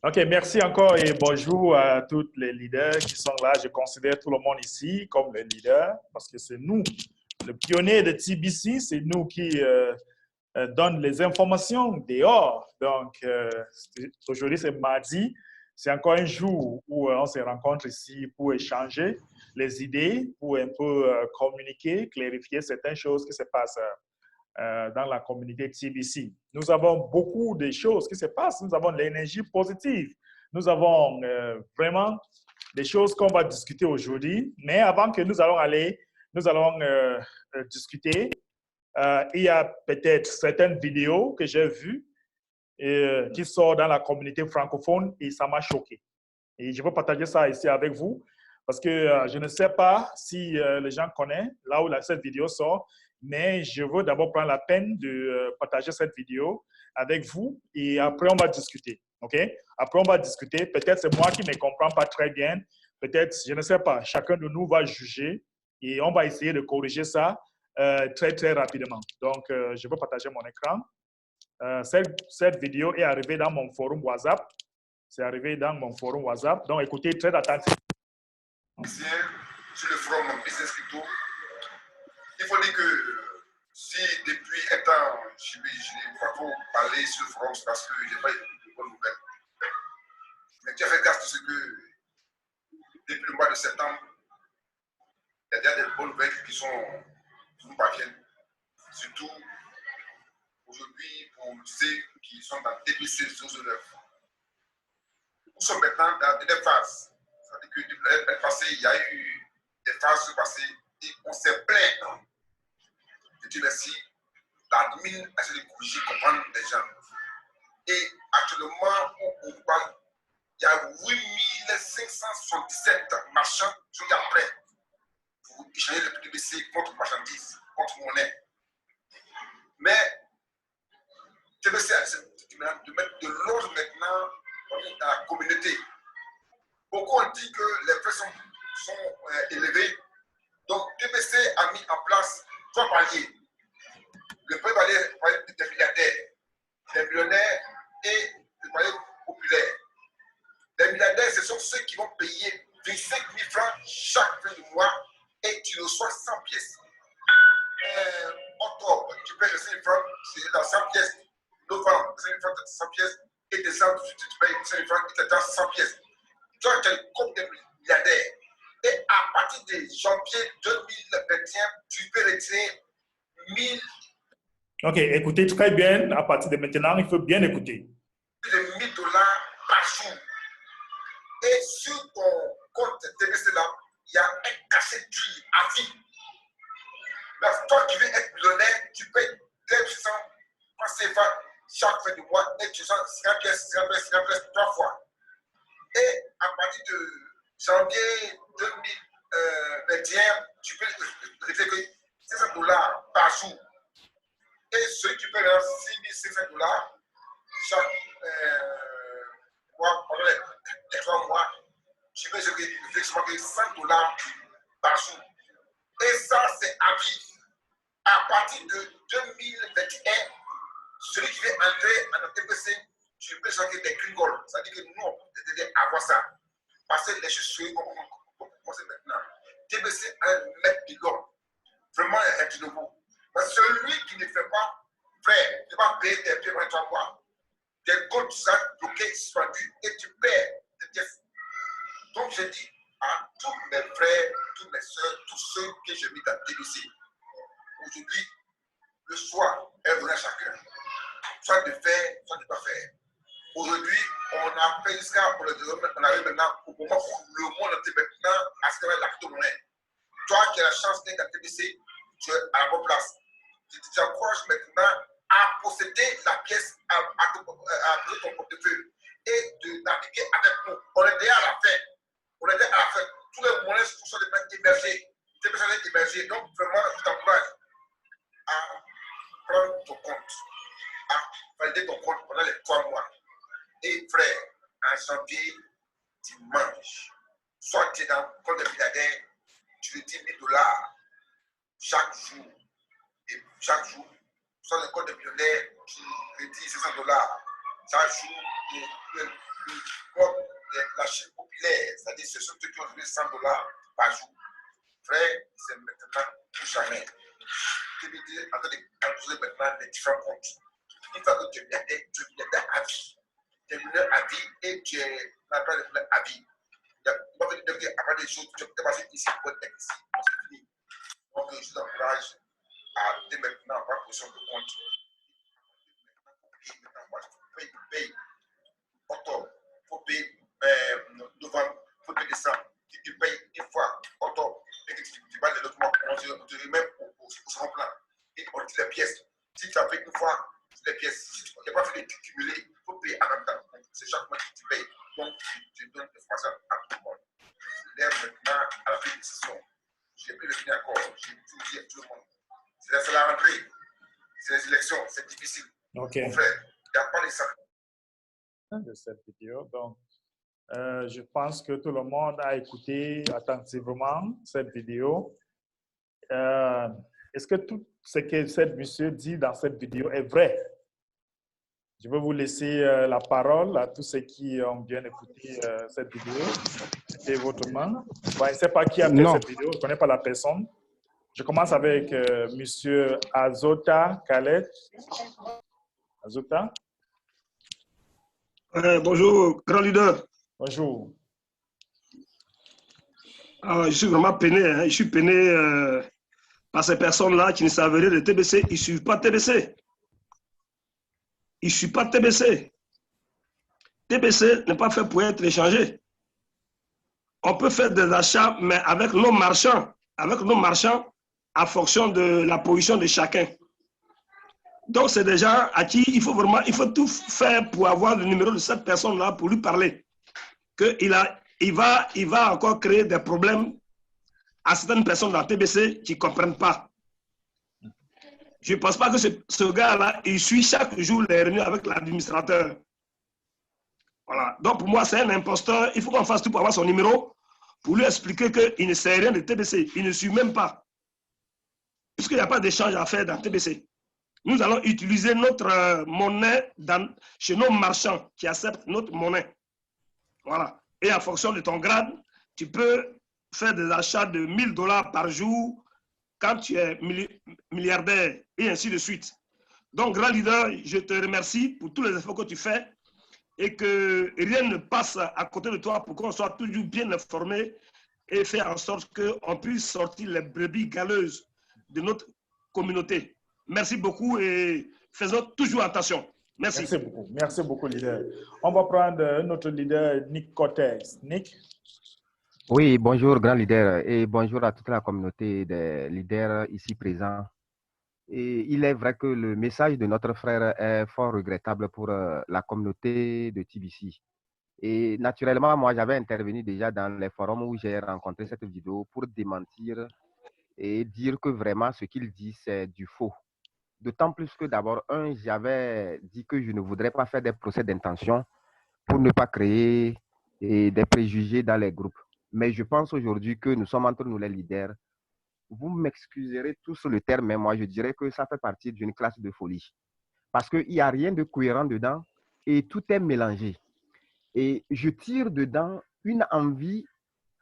OK, merci encore et bonjour à tous les leaders qui sont là. Je considère tout le monde ici comme les leaders parce que c'est nous, le pionnier de TBC, c'est nous qui donnent les informations dehors. Donc, aujourd'hui, c'est mardi. C'est encore un jour où on se rencontre ici pour échanger les idées, pour un peu communiquer, clarifier certaines choses qui se passent dans la communauté TBC. Nous avons beaucoup de choses qui se passent. Nous avons l'énergie positive. Nous avons vraiment des choses qu'on va discuter aujourd'hui. Mais avant que nous allons aller, nous allons discuter. Il y a peut-être certaines vidéos que j'ai vues qui sortent dans la communauté francophone et ça m'a choqué. Et je veux partager ça ici avec vous parce que je ne sais pas si les gens connaissent là où cette vidéo sort, mais je veux d'abord prendre la peine de partager cette vidéo avec vous et après on va discuter. OK? Après on va discuter. Peut-être c'est moi qui ne me comprends pas très bien. Peut-être, je ne sais pas, chacun de nous va juger et on va essayer de corriger ça très, très rapidement. Donc, je veux partager mon écran. Cette vidéo est arrivée dans mon forum WhatsApp. C'est arrivé dans mon forum WhatsApp. Donc, écoutez très attentivement. Sur le forum Business Crypto, il faut dire que si depuis un temps, je n'ai pas trop parlé sur le forum, c'est parce que je n'ai pas eu de bonnes nouvelles. Mais tu as fait gaffe de ce que depuis le mois de septembre, il y a déjà des bonnes nouvelles qui nous parviennent. Surtout aujourd'hui pour ceux qui sont dans TBC 009. Nous sommes maintenant dans des phases. C'est-à-dire que depuis l'année passée, il y a eu des phases passées et on s'est plaint. Je dis merci. L'admin a essayé de corriger, comprendre les gens. Et actuellement, on parle, il y a 8577 marchands qui sont prêts pour échanger le TBC contre marchandises, contre monnaie. Mais TBC a décidé de mettre de l'ordre maintenant dans la communauté. Beaucoup ont dit que les prix sont élevés. Donc, TBC a mis en place 3 paliers. Le premier palier des milliardaires, des millionnaires et le palier populaire. Les milliardaires, ce sont ceux qui vont payer 25 000 francs chaque fin du mois et tu reçois 100 pièces. Octobre, tu payes 5 000 francs, c'est dans 100 pièces. Novembre, 5 000 francs, 100 pièces. Et décembre, tu payes 5 000 francs, et tu as 100 pièces. Toi, tu as une compte de milliardaires. Et à partir de janvier 2021, tu peux retirer 1000. OK, écoutez très bien. À partir de maintenant, il faut bien écouter. De 1000 dollars par jour. Et sur ton compte TBC là, il y a un cachet d'huile à vie. Mais toi qui veux être millionnaire, tu payes 200 francs CFA chaque fin du mois et tu sens 50 pièces, 3 fois. Et à partir de janvier 2021, tu peux retirer 500 dollars par jour. Et ceux qui payent 6500 dollars chaque mois, pendant les 3 mois, tu peux retirer 100 dollars par jour. Et ça, c'est à vie. À partir de 2021, celui qui veut entrer en TBC, tu peux changer des gringoles. C'est-à-dire que nous, on peut t'aider à avoir ça. Parce que les choses vont commencer maintenant. TBC a mettre du l'ordre. Vraiment, il y a du nouveau. Parce que celui qui ne fait pas, frère, tu vas payer tes pieds pendant 3 mois. Tes comptes sont bloqués, suspendus, et tu perds tes pièces. Donc, je dis à tous mes frères, tous mes soeurs, tous ceux que j'ai mis dans TBC, aujourd'hui, le choix est donné à chacun. Soit de faire, soit de ne pas faire. Aujourd'hui, on a fait jusqu'à pour le développement, on arrive maintenant au moment où le monde est maintenant à ce qu'il y ait la crypto-monnaie. Toi qui as la chance d'être à TBC, tu es à la bonne place. Je t'encourage maintenant à posséder la pièce, à poser ton portefeuille et de naviguer avec nous. On est déjà à la fin. On est déjà à la fin. Tous les monnaies sont déjà émergées. TBC est émergé. Donc, vraiment, je t'encourage à prendre ton compte, à valider ton compte pendant les 3 mois. Et frère, en janvier, dimanche, soit tu es dans le compte de milliardaire, tu retires 1000 dollars chaque jour. Et chaque jour, soit le compte de millionnaire, tu retires 500 dollars chaque jour. Et $100 par jour. Frère, c'est maintenant ou jamais. TBD est en train de calculer maintenant les différents comptes. Une fois que tu es milliardaire à vie, tu es millionnaire à vie et tu es pas de à vie. Il va venir dire qu'après des choses, tu es passé ici pour être ici. C'est fini. Donc, je vous encourage à dès maintenant avoir position de compte. Il faut payer octobre, il faut payer novembre, il faut payer décembre. Si tu payes une fois octobre et que tu vas de l'autre mois, on te remet au second plan et on dit les pièces. Si tu as fait une fois les pièces, si tu n'as pas fait de cumuler, il faut payer en même temps. C'est chaque mois que tu payes. Donc, tu donnes l'information à tout le monde. Il est maintenant à la fin de décision. Je n'ai plus le accord, j'ai tout dit à tout le monde. C'est la rentrée, c'est les élections, c'est difficile. OK. Mon frère, il n'y a pas les sacs. De cette vidéo. Donc, je pense que tout le monde a écouté attentivement cette vidéo. Est-ce que tout ce que cette monsieur dit dans cette vidéo est vrai? Je vais vous laisser la parole à tous ceux qui ont bien écouté cette vidéo. Mettez votre main. Bon, je ne sais pas qui a fait cette vidéo, je ne connais pas la personne. Je commence avec monsieur Azota Khaled. Azota? Bonjour, grand leader. Bonjour. Je suis vraiment peiné. Hein. Je suis peiné par ces personnes-là qui ne savent rien de TBC. Ils ne suivent pas TBC. Ils ne suivent pas TBC. TBC n'est pas fait pour être échangé. On peut faire des achats, mais avec nos marchands en fonction de la position de chacun. Donc, c'est des gens à qui il faut tout faire pour avoir le numéro de cette personne-là pour lui parler. Il va encore créer des problèmes à certaines personnes dans la TBC qui ne comprennent pas. Je ne pense pas que ce gars-là, il suit chaque jour les réunions avec l'administrateur. Voilà. Donc, pour moi, c'est un imposteur. Il faut qu'on fasse tout pour avoir son numéro, pour lui expliquer qu'il ne sait rien de TBC. Il ne suit même pas. Puisqu'il n'y a pas d'échange à faire dans TBC. Nous allons utiliser notre monnaie chez nos marchands qui acceptent notre monnaie. Voilà. Et en fonction de ton grade, tu peux faire des achats de $1000 par jour quand tu es milliardaire et ainsi de suite. Donc, grand leader, je te remercie pour tous les efforts que tu fais et que rien ne passe à côté de toi pour qu'on soit toujours bien informé et faire en sorte qu'on puisse sortir les brebis galeuses de notre communauté. Merci beaucoup et faisons toujours attention. Merci. Merci beaucoup. Merci beaucoup, leader. On va prendre notre leader, Nick Cortez. Nick? Oui, bonjour, grand leader, et bonjour à toute la communauté des leaders ici présents. Et il est vrai que le message de notre frère est fort regrettable pour la communauté de TBC. Et naturellement, moi, j'avais intervenu déjà dans les forums où j'ai rencontré cette vidéo pour démentir et dire que vraiment ce qu'il dit, c'est du faux. D'autant plus que d'abord, j'avais dit que je ne voudrais pas faire des procès d'intention pour ne pas créer des préjugés dans les groupes. Mais je pense aujourd'hui que nous sommes entre nous les leaders. Vous m'excuserez tous le terme, mais moi je dirais que ça fait partie d'une classe de folie. Parce qu'il n'y a rien de cohérent dedans et tout est mélangé. Et je tire dedans une envie,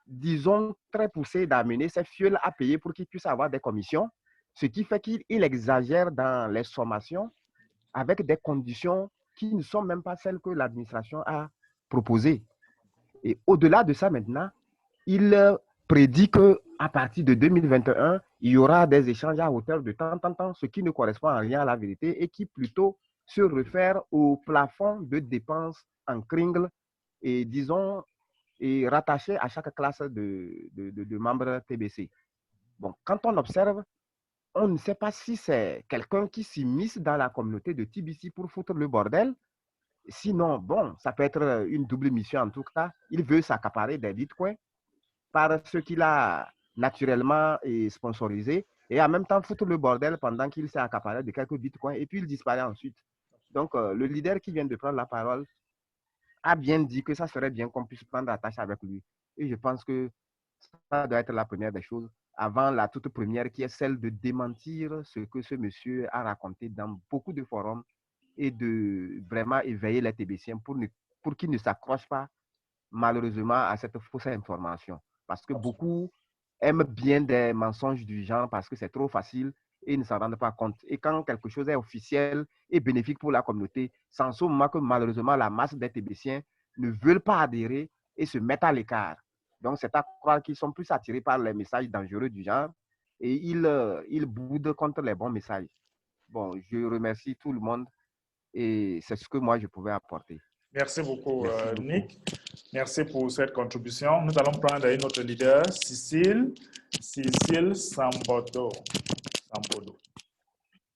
disons, très poussée d'amener ces fioles à payer pour qu'ils puissent avoir des commissions, ce qui fait qu'il exagère dans les sommations avec des conditions qui ne sont même pas celles que l'administration a proposées. Et au-delà de ça maintenant, il prédit qu'à partir de 2021, il y aura des échanges à hauteur de tant, ce qui ne correspond en rien à la vérité et qui plutôt se réfère au plafond de dépenses en kringle et disons, et rattaché à chaque classe de membres TBC. Bon, quand on observe, on ne sait pas si c'est quelqu'un qui s'immisce dans la communauté de TBC pour foutre le bordel. Sinon, bon, ça peut être une double mission en tout cas. Il veut s'accaparer des bitcoins par ce qu'il a naturellement sponsorisé et en même temps foutre le bordel pendant qu'il s'est accaparé de quelques bitcoins et puis il disparaît ensuite. Donc, le leader qui vient de prendre la parole a bien dit que ça serait bien qu'on puisse prendre attache avec lui. Et je pense que ça doit être la première des choses avant la toute première qui est celle de démentir ce que ce monsieur a raconté dans beaucoup de forums et de vraiment éveiller les TBCiens pour qu'ils ne s'accrochent pas malheureusement à cette fausse information. Parce que beaucoup aiment bien des mensonges du genre parce que c'est trop facile et ils ne s'en rendent pas compte. Et quand quelque chose est officiel et bénéfique pour la communauté, c'est en ce moment que malheureusement la masse des Tébéciens ne veulent pas adhérer et se mettent à l'écart. Donc c'est à croire qu'ils sont plus attirés par les messages dangereux du genre et ils boudent contre les bons messages. Bon, je remercie tout le monde et c'est ce que moi je pouvais apporter. Merci beaucoup, Merci beaucoup. Nick. Merci pour cette contribution. Nous allons prendre notre leader, Cécile Sambodo.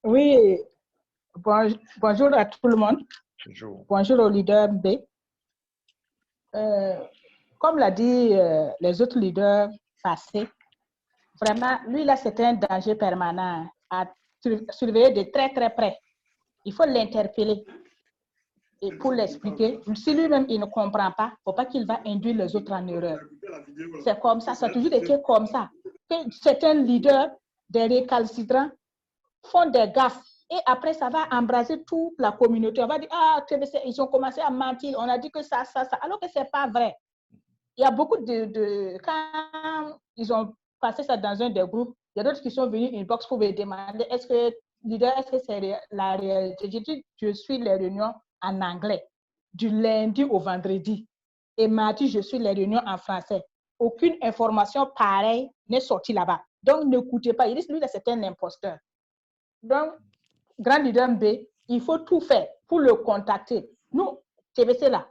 Oui, bonjour à tout le monde. Bonjour. Bonjour au leader B. Comme l'a dit les autres leaders passés, vraiment, lui là, c'est un danger permanent à surveiller de très très près. Il faut l'interpeller et pour l'expliquer. Si lui-même il ne comprend pas, il ne faut pas qu'il va induire les autres en erreur. C'est comme ça, ça a toujours été comme ça. Que certains leaders, des récalcitrants, font des gaffes. Et après, ça va embraser toute la communauté. On va dire, ah, ils ont commencé à mentir. On a dit que ça, alors que ce n'est pas vrai. Il y a beaucoup quand ils ont passé ça dans un des groupes, il y a d'autres qui sont venus inbox pour me demander, est-ce que c'est la réalité? J'ai dit, je suis les réunions en anglais, du lundi au vendredi. Et mardi, je suis les réunions en français. Aucune information pareille n'est sortie là-bas. Donc, n'écoutez pas. Il dit, lui, c'est un imposteur. Donc, grand leader B, il faut tout faire pour le contacter. Nous, TBC là,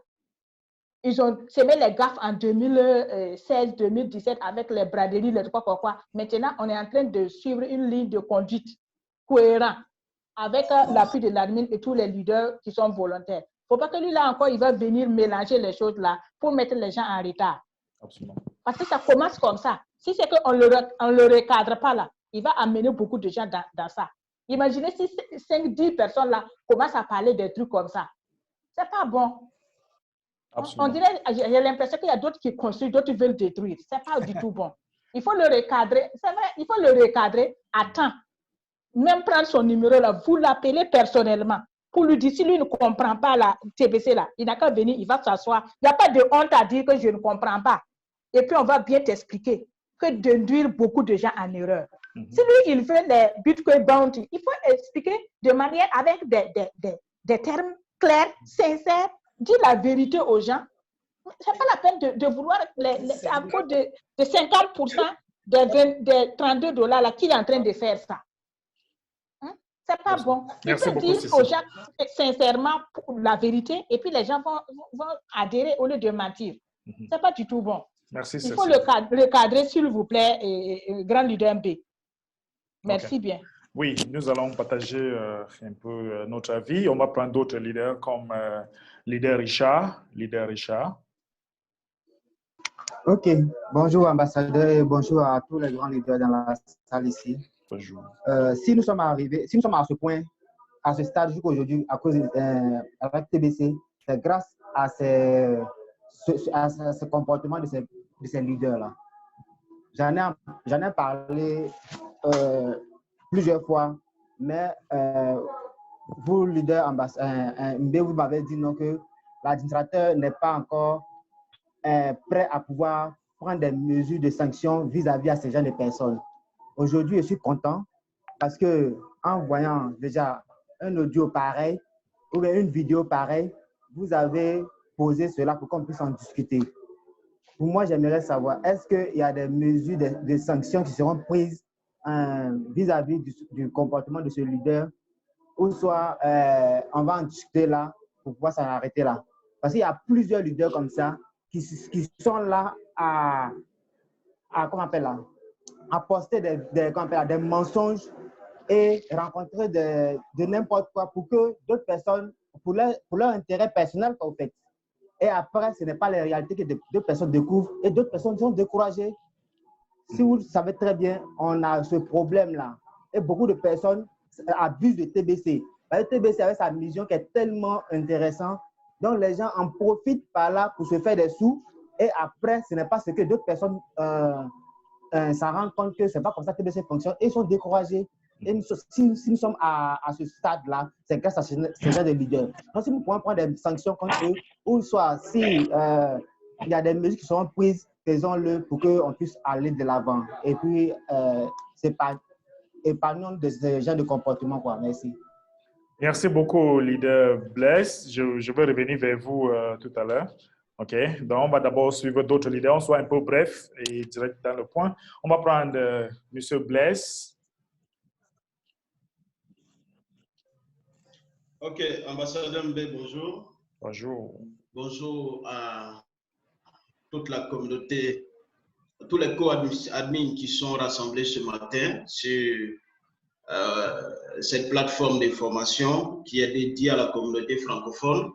ils ont semé les gaffes en 2016-2017 avec les braderies, les quoi. Maintenant, on est en train de suivre une ligne de conduite cohérente avec l'appui de l'admin et tous les leaders qui sont volontaires. Il ne faut pas que lui, là encore, il va venir mélanger les choses là pour mettre les gens en retard. Absolument. Parce que ça commence comme ça. Si c'est qu'on ne le recadre pas là, il va amener beaucoup de gens dans ça. Imaginez si 5-10 personnes là commencent à parler des trucs comme ça. Ce n'est pas bon. Absolument. On dirait, j'ai l'impression qu'il y a d'autres qui construisent, d'autres qui veulent détruire. Ce n'est pas du tout bon. Il faut le recadrer. C'est vrai, il faut le recadrer à temps. Même prendre son numéro là, vous l'appelez personnellement pour lui dire, si lui ne comprend pas la TBC là, il n'a qu'à venir, il va s'asseoir. Il n'y a pas de honte à dire que je ne comprends pas. Et puis on va bien t'expliquer que d'induire beaucoup de gens en erreur. Si lui, il veut les Bitcoin Bounty, il faut expliquer de manière avec des termes clairs, sincères, dire la vérité aux gens. Ce n'est pas la peine de vouloir, à cause de 50% des $32 là, qui est en train de faire ça. Ce n'est pas bon. Il faut dire aux gens sincèrement la vérité et puis les gens vont adhérer au lieu de mentir. Ce n'est pas du tout bon. Merci, il faut le cadrer, s'il vous plaît, grand leader MB. Merci bien. Oui, nous allons partager un peu notre avis. On va prendre d'autres leaders comme leader Richard. Ok. Bonjour, ambassadeur, et bonjour à tous les grands leaders dans la salle ici. Bonjour. Si nous sommes à ce point, à ce stade jusqu'aujourd'hui, à cause de la TBC, c'est grâce à ce comportement de ces leaders-là. J'en ai parlé plusieurs fois, mais vous, leader vous m'avez dit non, que l'administrateur n'est pas encore prêt à pouvoir prendre des mesures de sanctions vis-à-vis à ces gens de personnes. Aujourd'hui, je suis content parce que en voyant déjà un audio pareil ou une vidéo pareille, vous avez posé cela pour qu'on puisse en discuter. Pour moi, j'aimerais savoir, est-ce qu'il y a des mesures de sanctions qui seront prises vis-à-vis du comportement de ce leader, ou soit on va en discuter là pour pouvoir s'en arrêter là. Parce qu'il y a plusieurs leaders comme ça qui sont là à poster des mensonges et rencontrer de n'importe quoi pour que d'autres personnes, pour leur intérêt personnel, en fait. Et après, ce n'est pas la réalité que d'autres personnes découvrent et d'autres personnes sont découragées. Si vous savez très bien, on a ce problème-là. Et beaucoup de personnes abusent de TBC. Le TBC avec sa mission qui est tellement intéressante. Donc, les gens en profitent par là pour se faire des sous. Et après, ce n'est pas ce que d'autres personnes s'en rendent compte que ce n'est pas comme ça que TBC fonctionne. Et ils sont découragés. Et si nous sommes à ce stade-là, c'est grâce à ce genre de leaders. Donc, si nous pouvons prendre des sanctions contre eux, ou soit si il y a des mesures qui seront prises faisons-le pour qu'on puisse aller de l'avant. Et puis, épargnons de ce genre de comportement, quoi. Merci. Merci beaucoup, leader Blaise. Je vais revenir vers vous tout à l'heure. OK. Donc, on va d'abord suivre d'autres leaders. On soit un peu bref et direct dans le point. On va prendre M. Blaise. OK. Ambassadeur Mbé, bonjour. Bonjour. Bonjour à toute la communauté, tous les co-admins qui sont rassemblés ce matin sur cette plateforme de formation qui est dédiée à la communauté francophone.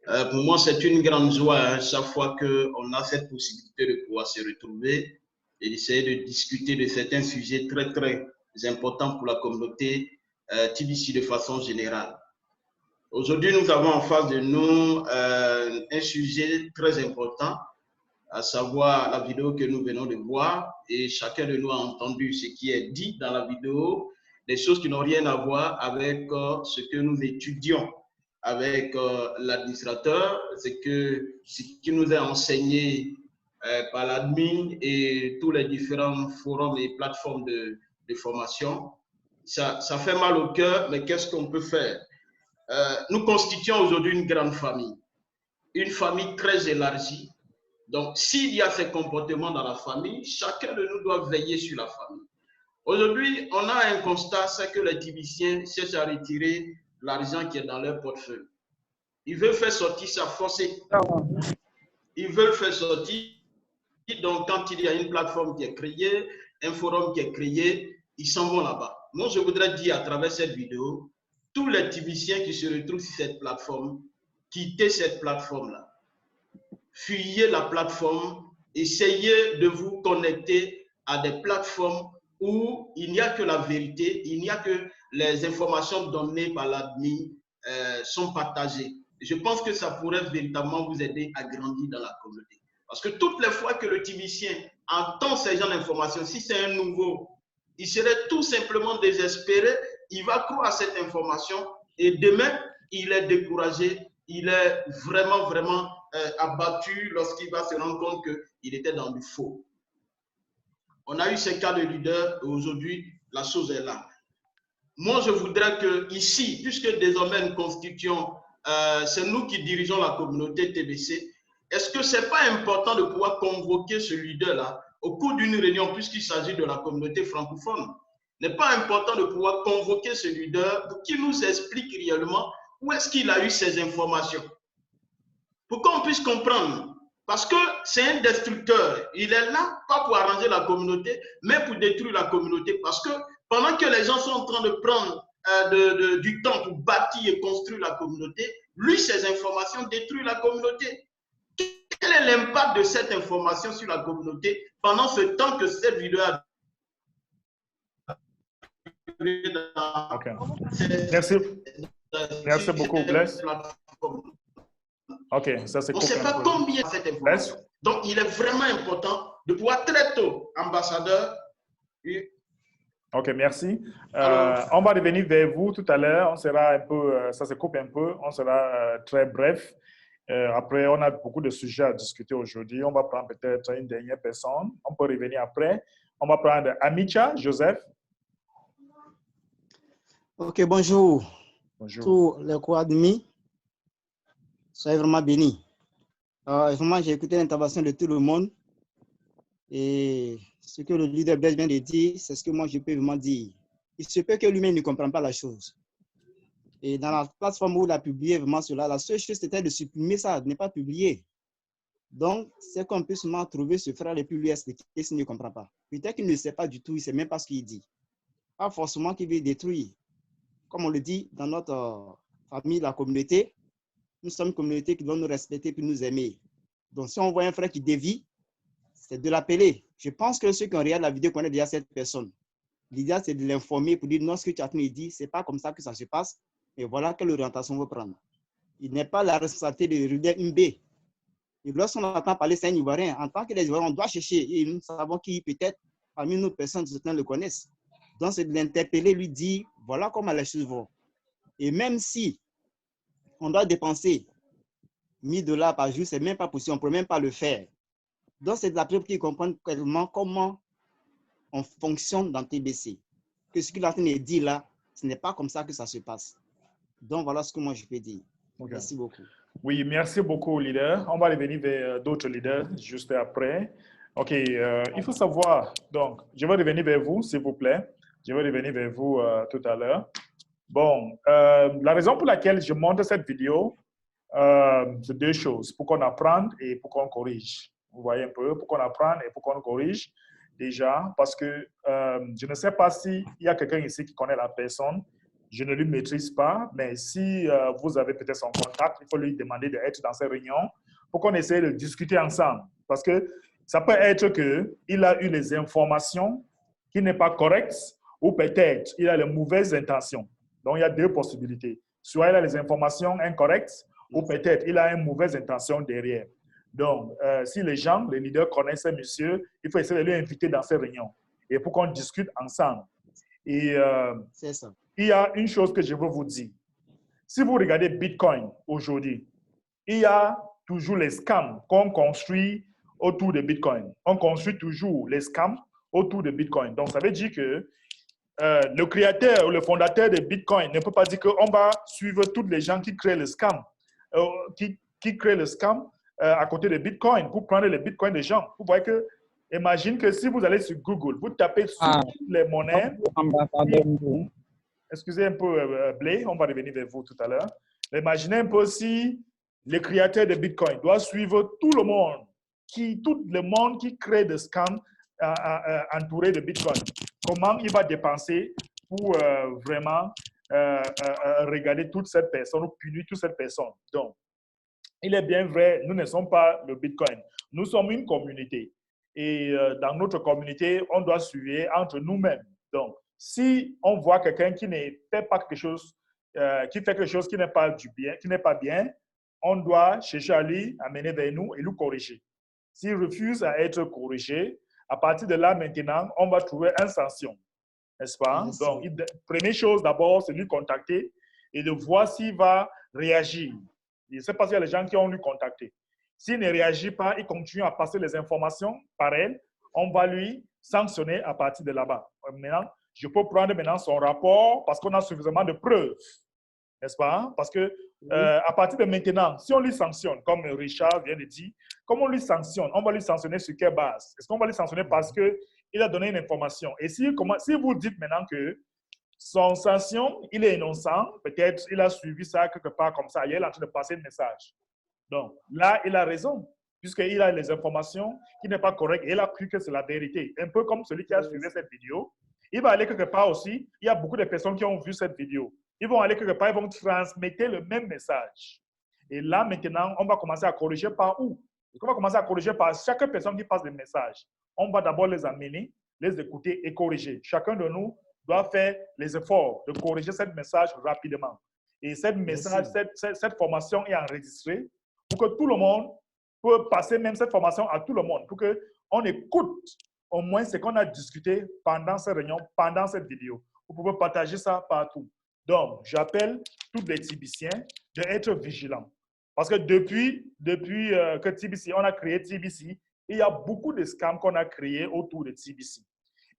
Pour moi, c'est une grande joie chaque fois qu'on a cette possibilité de pouvoir se retrouver et d'essayer de discuter de certains sujets très, très importants pour la communauté TBC de façon générale. Aujourd'hui, nous avons en face de nous un sujet très important, à savoir la vidéo que nous venons de voir, et chacun de nous a entendu ce qui est dit dans la vidéo, des choses qui n'ont rien à voir avec ce que nous étudions avec l'administrateur, c'est que ce qui nous est enseigné par l'admin et tous les différents forums et plateformes de formation. Ça fait mal au cœur, mais qu'est-ce qu'on peut faire? Nous constituons aujourd'hui une grande famille, une famille très élargie. Donc, s'il y a ces comportements dans la famille, chacun de nous doit veiller sur la famille. Aujourd'hui, on a un constat, c'est que les Tibiciens cherchent à retirer l'argent qui est dans leur portefeuille. Ils veulent faire sortir ça forcé. Ils veulent faire sortir. Donc, quand il y a une plateforme qui est créée, un forum qui est créé, ils s'en vont là-bas. Moi, je voudrais dire à travers cette vidéo, tous les Tibiciens qui se retrouvent sur cette plateforme, quittez cette plateforme-là. Fuyez la plateforme, essayez de vous connecter à des plateformes où il n'y a que la vérité, il n'y a que les informations données par l'admin sont partagées. Je pense que ça pourrait véritablement vous aider à grandir dans la communauté. Parce que toutes les fois que le Tibicien entend ces genres d'informations, si c'est un nouveau, il serait tout simplement désespéré, il va croire à cette information et demain, il est découragé, il est vraiment, vraiment abattu lorsqu'il va se rendre compte qu'il était dans du faux. On a eu ces cas de leader et aujourd'hui, la chose est là. Moi, je voudrais que ici, puisque désormais nous constituons, c'est nous qui dirigeons la communauté TBC, est-ce que ce n'est pas important de pouvoir convoquer ce leader-là au cours d'une réunion, puisqu'il s'agit de la communauté francophone? N'est pas important de pouvoir convoquer ce leader pour qu'il nous explique réellement où est-ce qu'il a eu ces informations, pour qu'on puisse comprendre. Parce que c'est un destructeur. Il est là, pas pour arranger la communauté, mais pour détruire la communauté. Parce que pendant que les gens sont en train de prendre du temps pour bâtir et construire la communauté, lui, ces informations détruisent la communauté. Quel est l'impact de cette information sur la communauté pendant ce temps que cette vidéo a Okay. Merci beaucoup, Blaise. OK, ça c'est cool. On ne sait pas combien cette information. Donc, il est vraiment important de pouvoir très tôt, ambassadeur. OK, merci. On va revenir vers vous tout à l'heure. On sera un peu, ça se coupe un peu, on sera très bref. Après, on a beaucoup de sujets à discuter aujourd'hui. On va prendre peut-être une dernière personne. On peut revenir après. On va prendre Amicha, Joseph. OK, bonjour. Bonjour. Tous les co-admins, soyez vraiment bénis. Vraiment, j'ai écouté l'intervention de tout le monde. Et ce que le leader Blaise vient de dire, c'est ce que moi je peux vraiment dire. Il se peut que lui-même ne comprenne pas la chose. Et dans la plateforme où il a publié vraiment cela, la seule chose c'était de supprimer ça, de ne pas publier. Donc, c'est qu'on peut seulement trouver ce frère et puis lui expliquer s'il ne comprend pas. Peut-être qu'il ne sait pas du tout, il ne sait même pas ce qu'il dit. Pas forcément qu'il veut détruire. Comme on le dit dans notre famille, la communauté, nous sommes une communauté qui doit nous respecter et nous aimer. Donc, si on voit un frère qui dévie, c'est de l'appeler. Je pense que ceux qui ont regardé la vidéo connaissent déjà cette personne. L'idée, c'est de l'informer pour dire non, ce que tu as dit, ce n'est pas comme ça que ça se passe. Et voilà quelle orientation on veut prendre. Il n'est pas la responsabilité de leader MB. Et lorsqu'on entend parler, c'est un Ivoirien. En tant que les Ivoiriens, on doit chercher. Et nous savons qui peut-être, parmi nos personnes, certains le connaissent. Donc, c'est de l'interpeller, lui dire, voilà comment les choses vont. Et même si on doit dépenser $1000 par jour, ce n'est même pas possible, on ne peut même pas le faire. Donc, c'est de la preuve qu'ils comprennent clairement comment on fonctionne dans TBC. Que ce qu'il est en train de dire là, ce n'est pas comme ça que ça se passe. Donc, voilà ce que moi je peux dire. Okay. Merci beaucoup. Oui, merci beaucoup, leader. On va revenir vers d'autres leaders juste après. OK, il faut savoir, donc, je vais revenir vers vous, s'il vous plaît. Je vais revenir vers vous tout à l'heure. Bon, la raison pour laquelle je montre cette vidéo, c'est deux choses, pour qu'on apprenne et pour qu'on corrige. Vous voyez un peu, pour qu'on apprenne et pour qu'on corrige. Déjà, parce que je ne sais pas s'il y a quelqu'un ici qui connaît la personne. Je ne lui maîtrise pas, mais si vous avez peut-être son contact, il faut lui demander d'être dans ces réunions pour qu'on essaie de discuter ensemble. Parce que ça peut être qu'il a eu les informations qui n'est pas correctes ou peut-être il a les mauvaises intentions. Donc, il y a deux possibilités. Soit il a les informations incorrectes ou peut-être il a une mauvaise intention derrière. Donc, si les gens, les leaders connaissent ce monsieur, il faut essayer de lui inviter dans ces réunions et pour qu'on discute ensemble. Et c'est ça. Il y a une chose que je veux vous dire. Si vous regardez Bitcoin aujourd'hui, il y a toujours les scams qu'on construit autour de Bitcoin. On construit toujours les scams autour de Bitcoin. Donc, ça veut dire que le créateur ou le fondateur de Bitcoin ne peut pas dire qu'on va suivre tous les gens qui créent le scam, qui créent le scam à côté de Bitcoin pour prendre les Bitcoins des gens. Vous voyez que, imagine que si vous allez sur Google, vous tapez sur les monnaies. Excusez un peu, Blé, on va revenir vers vous tout à l'heure. Imaginez un peu si le créateur de Bitcoin doit suivre tout le monde qui crée des scams entourés de Bitcoin. Comment il va dépenser pour vraiment regarder toute cette personne ou punir toute cette personne. Donc, il est bien vrai, nous ne sommes pas le Bitcoin. Nous sommes une communauté. Et dans notre communauté, on doit suivre entre nous-mêmes. Donc, si on voit quelqu'un qui ne fait pas quelque chose, qui fait quelque chose qui n'est pas bien, on doit chercher à lui amener vers nous et lui corriger. S'il refuse à être corrigé, à partir de là maintenant, on va trouver une sanction, n'est-ce pas? Merci. Donc, première chose d'abord, c'est lui contacter et de voir s'il va réagir. Je ne sais pas s'il y a des gens qui ont lui contacté. S'il ne réagit pas, il continue à passer les informations par elle, on va lui sanctionner à partir de là-bas. Maintenant, je peux prendre maintenant son rapport parce qu'on a suffisamment de preuves, n'est-ce pas? Parce que à partir de maintenant, si on lui sanctionne, comme Richard vient de dire, comme on lui sanctionne, on va lui sanctionner sur quelle base? Est-ce qu'on va lui sanctionner parce qu'il a donné une information? Et si vous dites maintenant que son sanction, il est innocent, peut-être il a suivi ça quelque part comme ça, il est en train de passer un message. Donc là, il a raison, puisqu'il a les informations qui n'est pas correctes et il a cru que c'est la vérité. Un peu comme celui qui a suivi cette vidéo. Il va aller quelque part aussi. Il y a beaucoup de personnes qui ont vu cette vidéo. Ils vont aller quelque part, ils vont transmettre le même message. Et là, maintenant, on va commencer à corriger par où? On va commencer à corriger par chaque personne qui passe le message. On va d'abord les amener, les écouter et corriger. Chacun de nous doit faire les efforts de corriger ce message rapidement. Et cette formation est enregistrée pour que tout le monde peut passer même cette formation à tout le monde, pour qu'on écoute au moins ce qu'on a discuté pendant cette réunion, pendant cette vidéo. Vous pouvez partager ça partout. Donc, j'appelle tous les Tibiciens d'être vigilants. Parce que depuis que TBC, on a créé TBC, il y a beaucoup de scams qu'on a créés autour de TBC.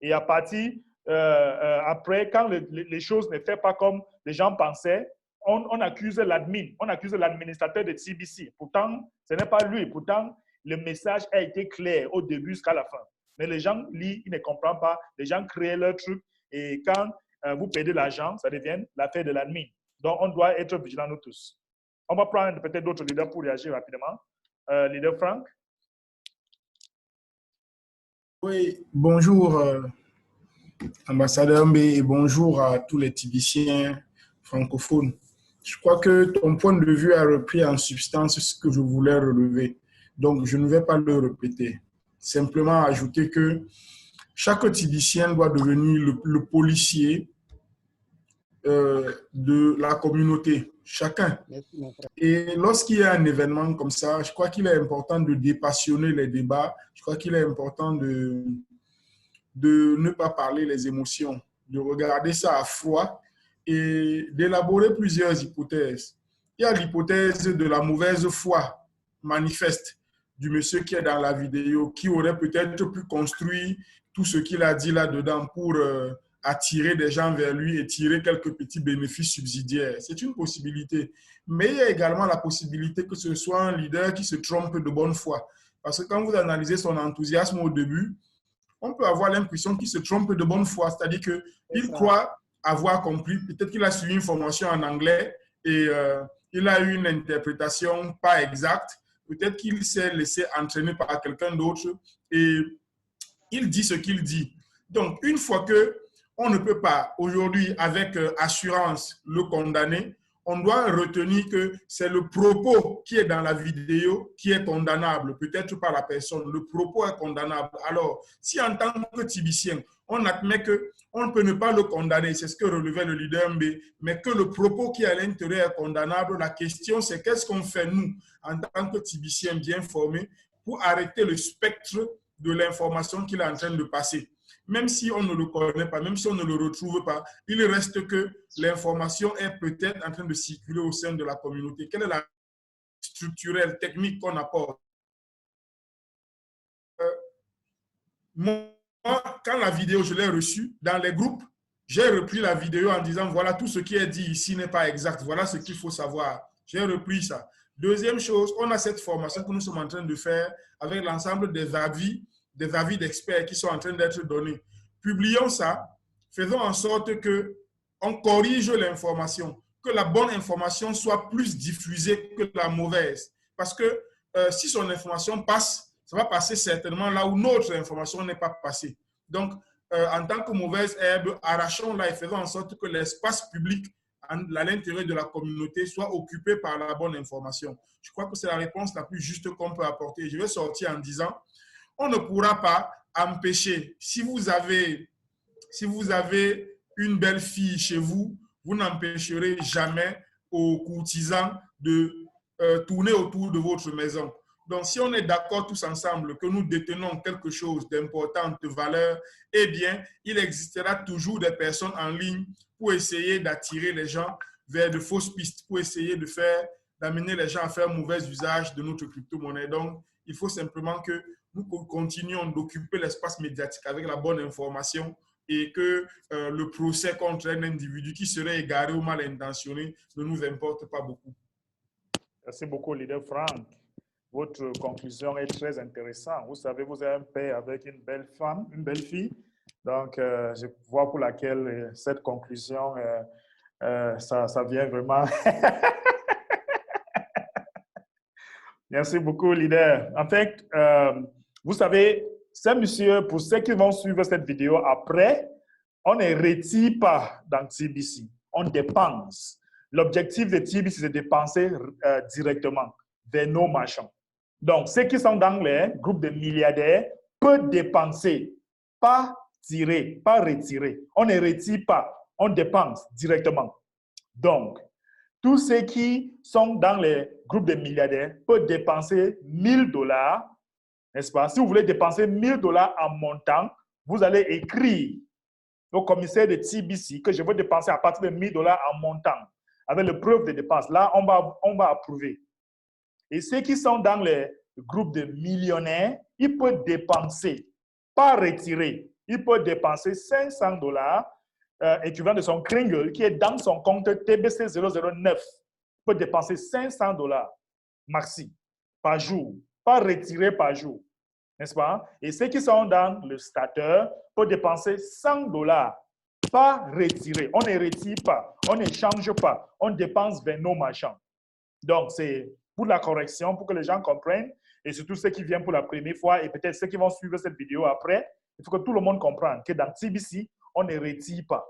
Et à partir, après, quand les choses ne font pas comme les gens pensaient, on accuse l'admin, on accuse l'administrateur de TBC. Pourtant, ce n'est pas lui. Pourtant, le message a été clair au début jusqu'à la fin. Mais les gens lisent, ils ne comprennent pas. Les gens créent leur truc. Et quand vous perdez l'argent, ça devient l'affaire de l'admin. Donc, on doit être vigilants, nous tous. On va prendre peut-être d'autres leaders pour réagir rapidement. Leader Franck. Oui, bonjour, ambassadeur Mbé, et bonjour à tous les Tibiciens francophones. Je crois que ton point de vue a repris en substance ce que je voulais relever. Donc, je ne vais pas le répéter. Simplement ajouter que chaque Tibicien doit devenir le policier de la communauté, chacun. Et lorsqu'il y a un événement comme ça, je crois qu'il est important de dépassionner les débats. Je crois qu'il est important de ne pas parler les émotions, de regarder ça à froid et d'élaborer plusieurs hypothèses. Il y a l'hypothèse de la mauvaise foi manifeste. du monsieur qui est dans la vidéo, qui aurait peut-être pu construire tout ce qu'il a dit là-dedans pour attirer des gens vers lui et tirer quelques petits bénéfices subsidiaires. C'est une possibilité. Mais il y a également la possibilité que ce soit un leader qui se trompe de bonne foi. Parce que quand vous analysez son enthousiasme au début, on peut avoir l'impression qu'il se trompe de bonne foi. C'est-à-dire qu'il croit avoir compris. Peut-être qu'il a suivi une formation en anglais et il a eu une interprétation pas exacte. Peut-être qu'il s'est laissé entraîner par quelqu'un d'autre et il dit ce qu'il dit. Donc, une fois qu'on ne peut pas aujourd'hui avec assurance le condamner, on doit retenir que c'est le propos qui est dans la vidéo qui est condamnable, peut-être par la personne. Le propos est condamnable. Alors, si en tant que Tibicien, on admet qu'on ne peut ne pas le condamner, c'est ce que relevait le leader MB, mais que le propos qui est à l'intérieur est condamnable, la question c'est qu'est-ce qu'on fait nous, en tant que Tibicien bien formés, pour arrêter le spectre de l'information qu'il est en train de passer. Même si on ne le connaît pas, même si on ne le retrouve pas, il reste que l'information est peut-être en train de circuler au sein de la communauté. Quelle est la structurelle, technique qu'on apporte? Moi, quand la vidéo, je l'ai reçue dans les groupes, j'ai repris la vidéo en disant, voilà, tout ce qui est dit ici n'est pas exact. Voilà ce qu'il faut savoir. J'ai repris ça. Deuxième chose, on a cette formation que nous sommes en train de faire avec l'ensemble des avis d'experts qui sont en train d'être donnés. Publions ça, faisons en sorte qu'on corrige l'information, que la bonne information soit plus diffusée que la mauvaise. Parce que si son information passe, ça va passer certainement là où notre information n'est pas passée. Donc, en tant que mauvaise herbe, arrachons-la et faisons en sorte que l'espace public à l'intérieur de la communauté soit occupé par la bonne information. Je crois que c'est la réponse la plus juste qu'on peut apporter. Je vais sortir en disant, on ne pourra pas empêcher, si vous avez une belle fille chez vous, vous n'empêcherez jamais aux courtisans de tourner autour de votre maison. Donc, si on est d'accord tous ensemble que nous détenons quelque chose d'important, de valeur, eh bien, il existera toujours des personnes en ligne pour essayer d'attirer les gens vers de fausses pistes, pour essayer d'amener les gens à faire mauvais usage de notre crypto-monnaie. Donc, il faut simplement que nous continuons d'occuper l'espace médiatique avec la bonne information et que le procès contre un individu qui serait égaré ou mal intentionné ne nous importe pas beaucoup. Merci beaucoup, leader Frank. Votre conclusion est très intéressante. Vous savez, vous avez un père avec une belle femme, une belle fille. Donc, je vois pour laquelle cette conclusion, ça vient vraiment. Merci beaucoup, leader. En fait, vous savez, ces messieurs, pour ceux qui vont suivre cette vidéo après, on ne retire pas dans TBC, on dépense. L'objectif de TBC, c'est de dépenser directement vers nos marchands. Donc, ceux qui sont dans les groupes de milliardaires peuvent dépenser, pas tirer, pas retirer. On ne retire pas, on dépense directement. Donc, tous ceux qui sont dans les groupes de milliardaires peuvent dépenser $1000, n'est-ce pas? Si vous voulez dépenser $1000 en montant, vous allez écrire au commissaire de TBC que je veux dépenser à partir de $1000 en montant, avec le preuve de dépense. Là, on va approuver. Et ceux qui sont dans les groupes de millionnaires, ils peuvent dépenser, pas retirer. Ils peuvent dépenser $500 équivalent de son Kringle qui est dans son compte TBC 009. Il peut dépenser $500 maxi par jour, pas retirer par jour. N'est-ce pas? Et ceux qui sont dans le starter peuvent dépenser $100, pas retirer. On ne retire pas, on ne change pas, on dépense vers nos marchands. Donc, c'est pour la correction, pour que les gens comprennent, et surtout ceux qui viennent pour la première fois, et peut-être ceux qui vont suivre cette vidéo après, il faut que tout le monde comprenne que dans TBC, on ne retire pas,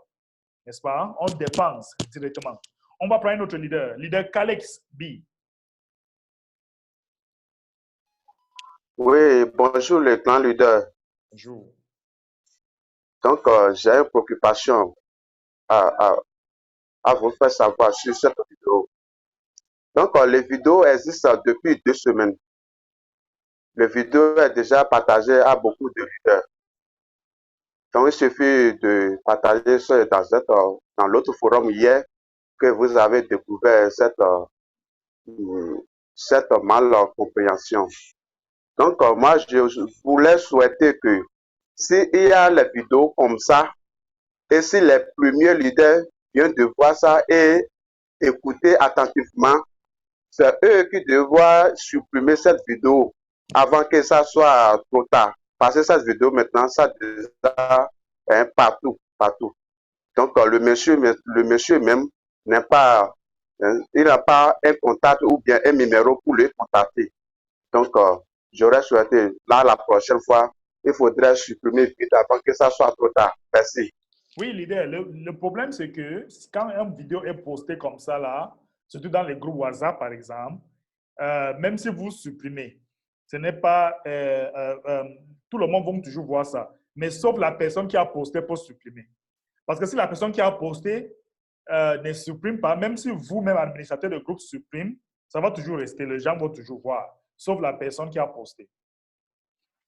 n'est-ce pas? On dépense directement. On va prendre notre leader, leader Calex B. Oui, bonjour le grand leader. Bonjour. Donc, j'ai une préoccupation à vous faire savoir sur cette vidéo. Donc, les vidéos existent depuis 2 semaines. Les vidéos est déjà partagée à beaucoup de leaders. Donc, il suffit de partager ça dans l'autre forum hier que vous avez découvert cette mal compréhension. Donc, moi, je voulais souhaiter que s'il y a les vidéos comme ça, et si les premiers leaders viennent de voir ça et écouter attentivement, c'est eux qui devront supprimer cette vidéo avant que ça soit trop tard. Parce que cette vidéo, maintenant, ça déjà partout, partout. Donc, le monsieur même n'a pas, il n'a pas un contact ou bien un numéro pour le contacter. Donc, j'aurais souhaité, là, la prochaine fois, il faudrait supprimer vite avant que ça soit trop tard. Merci. Oui, leader, le problème, c'est que quand une vidéo est postée comme ça, là, surtout dans les groupes WhatsApp, par exemple, même si vous supprimez, ce n'est pas... tout le monde va toujours voir ça. Mais sauf la personne qui a posté pour supprimer. Parce que si la personne qui a posté ne supprime pas, même si vous-même, administrateur de groupe, supprime, ça va toujours rester. Les gens vont toujours voir. Sauf la personne qui a posté.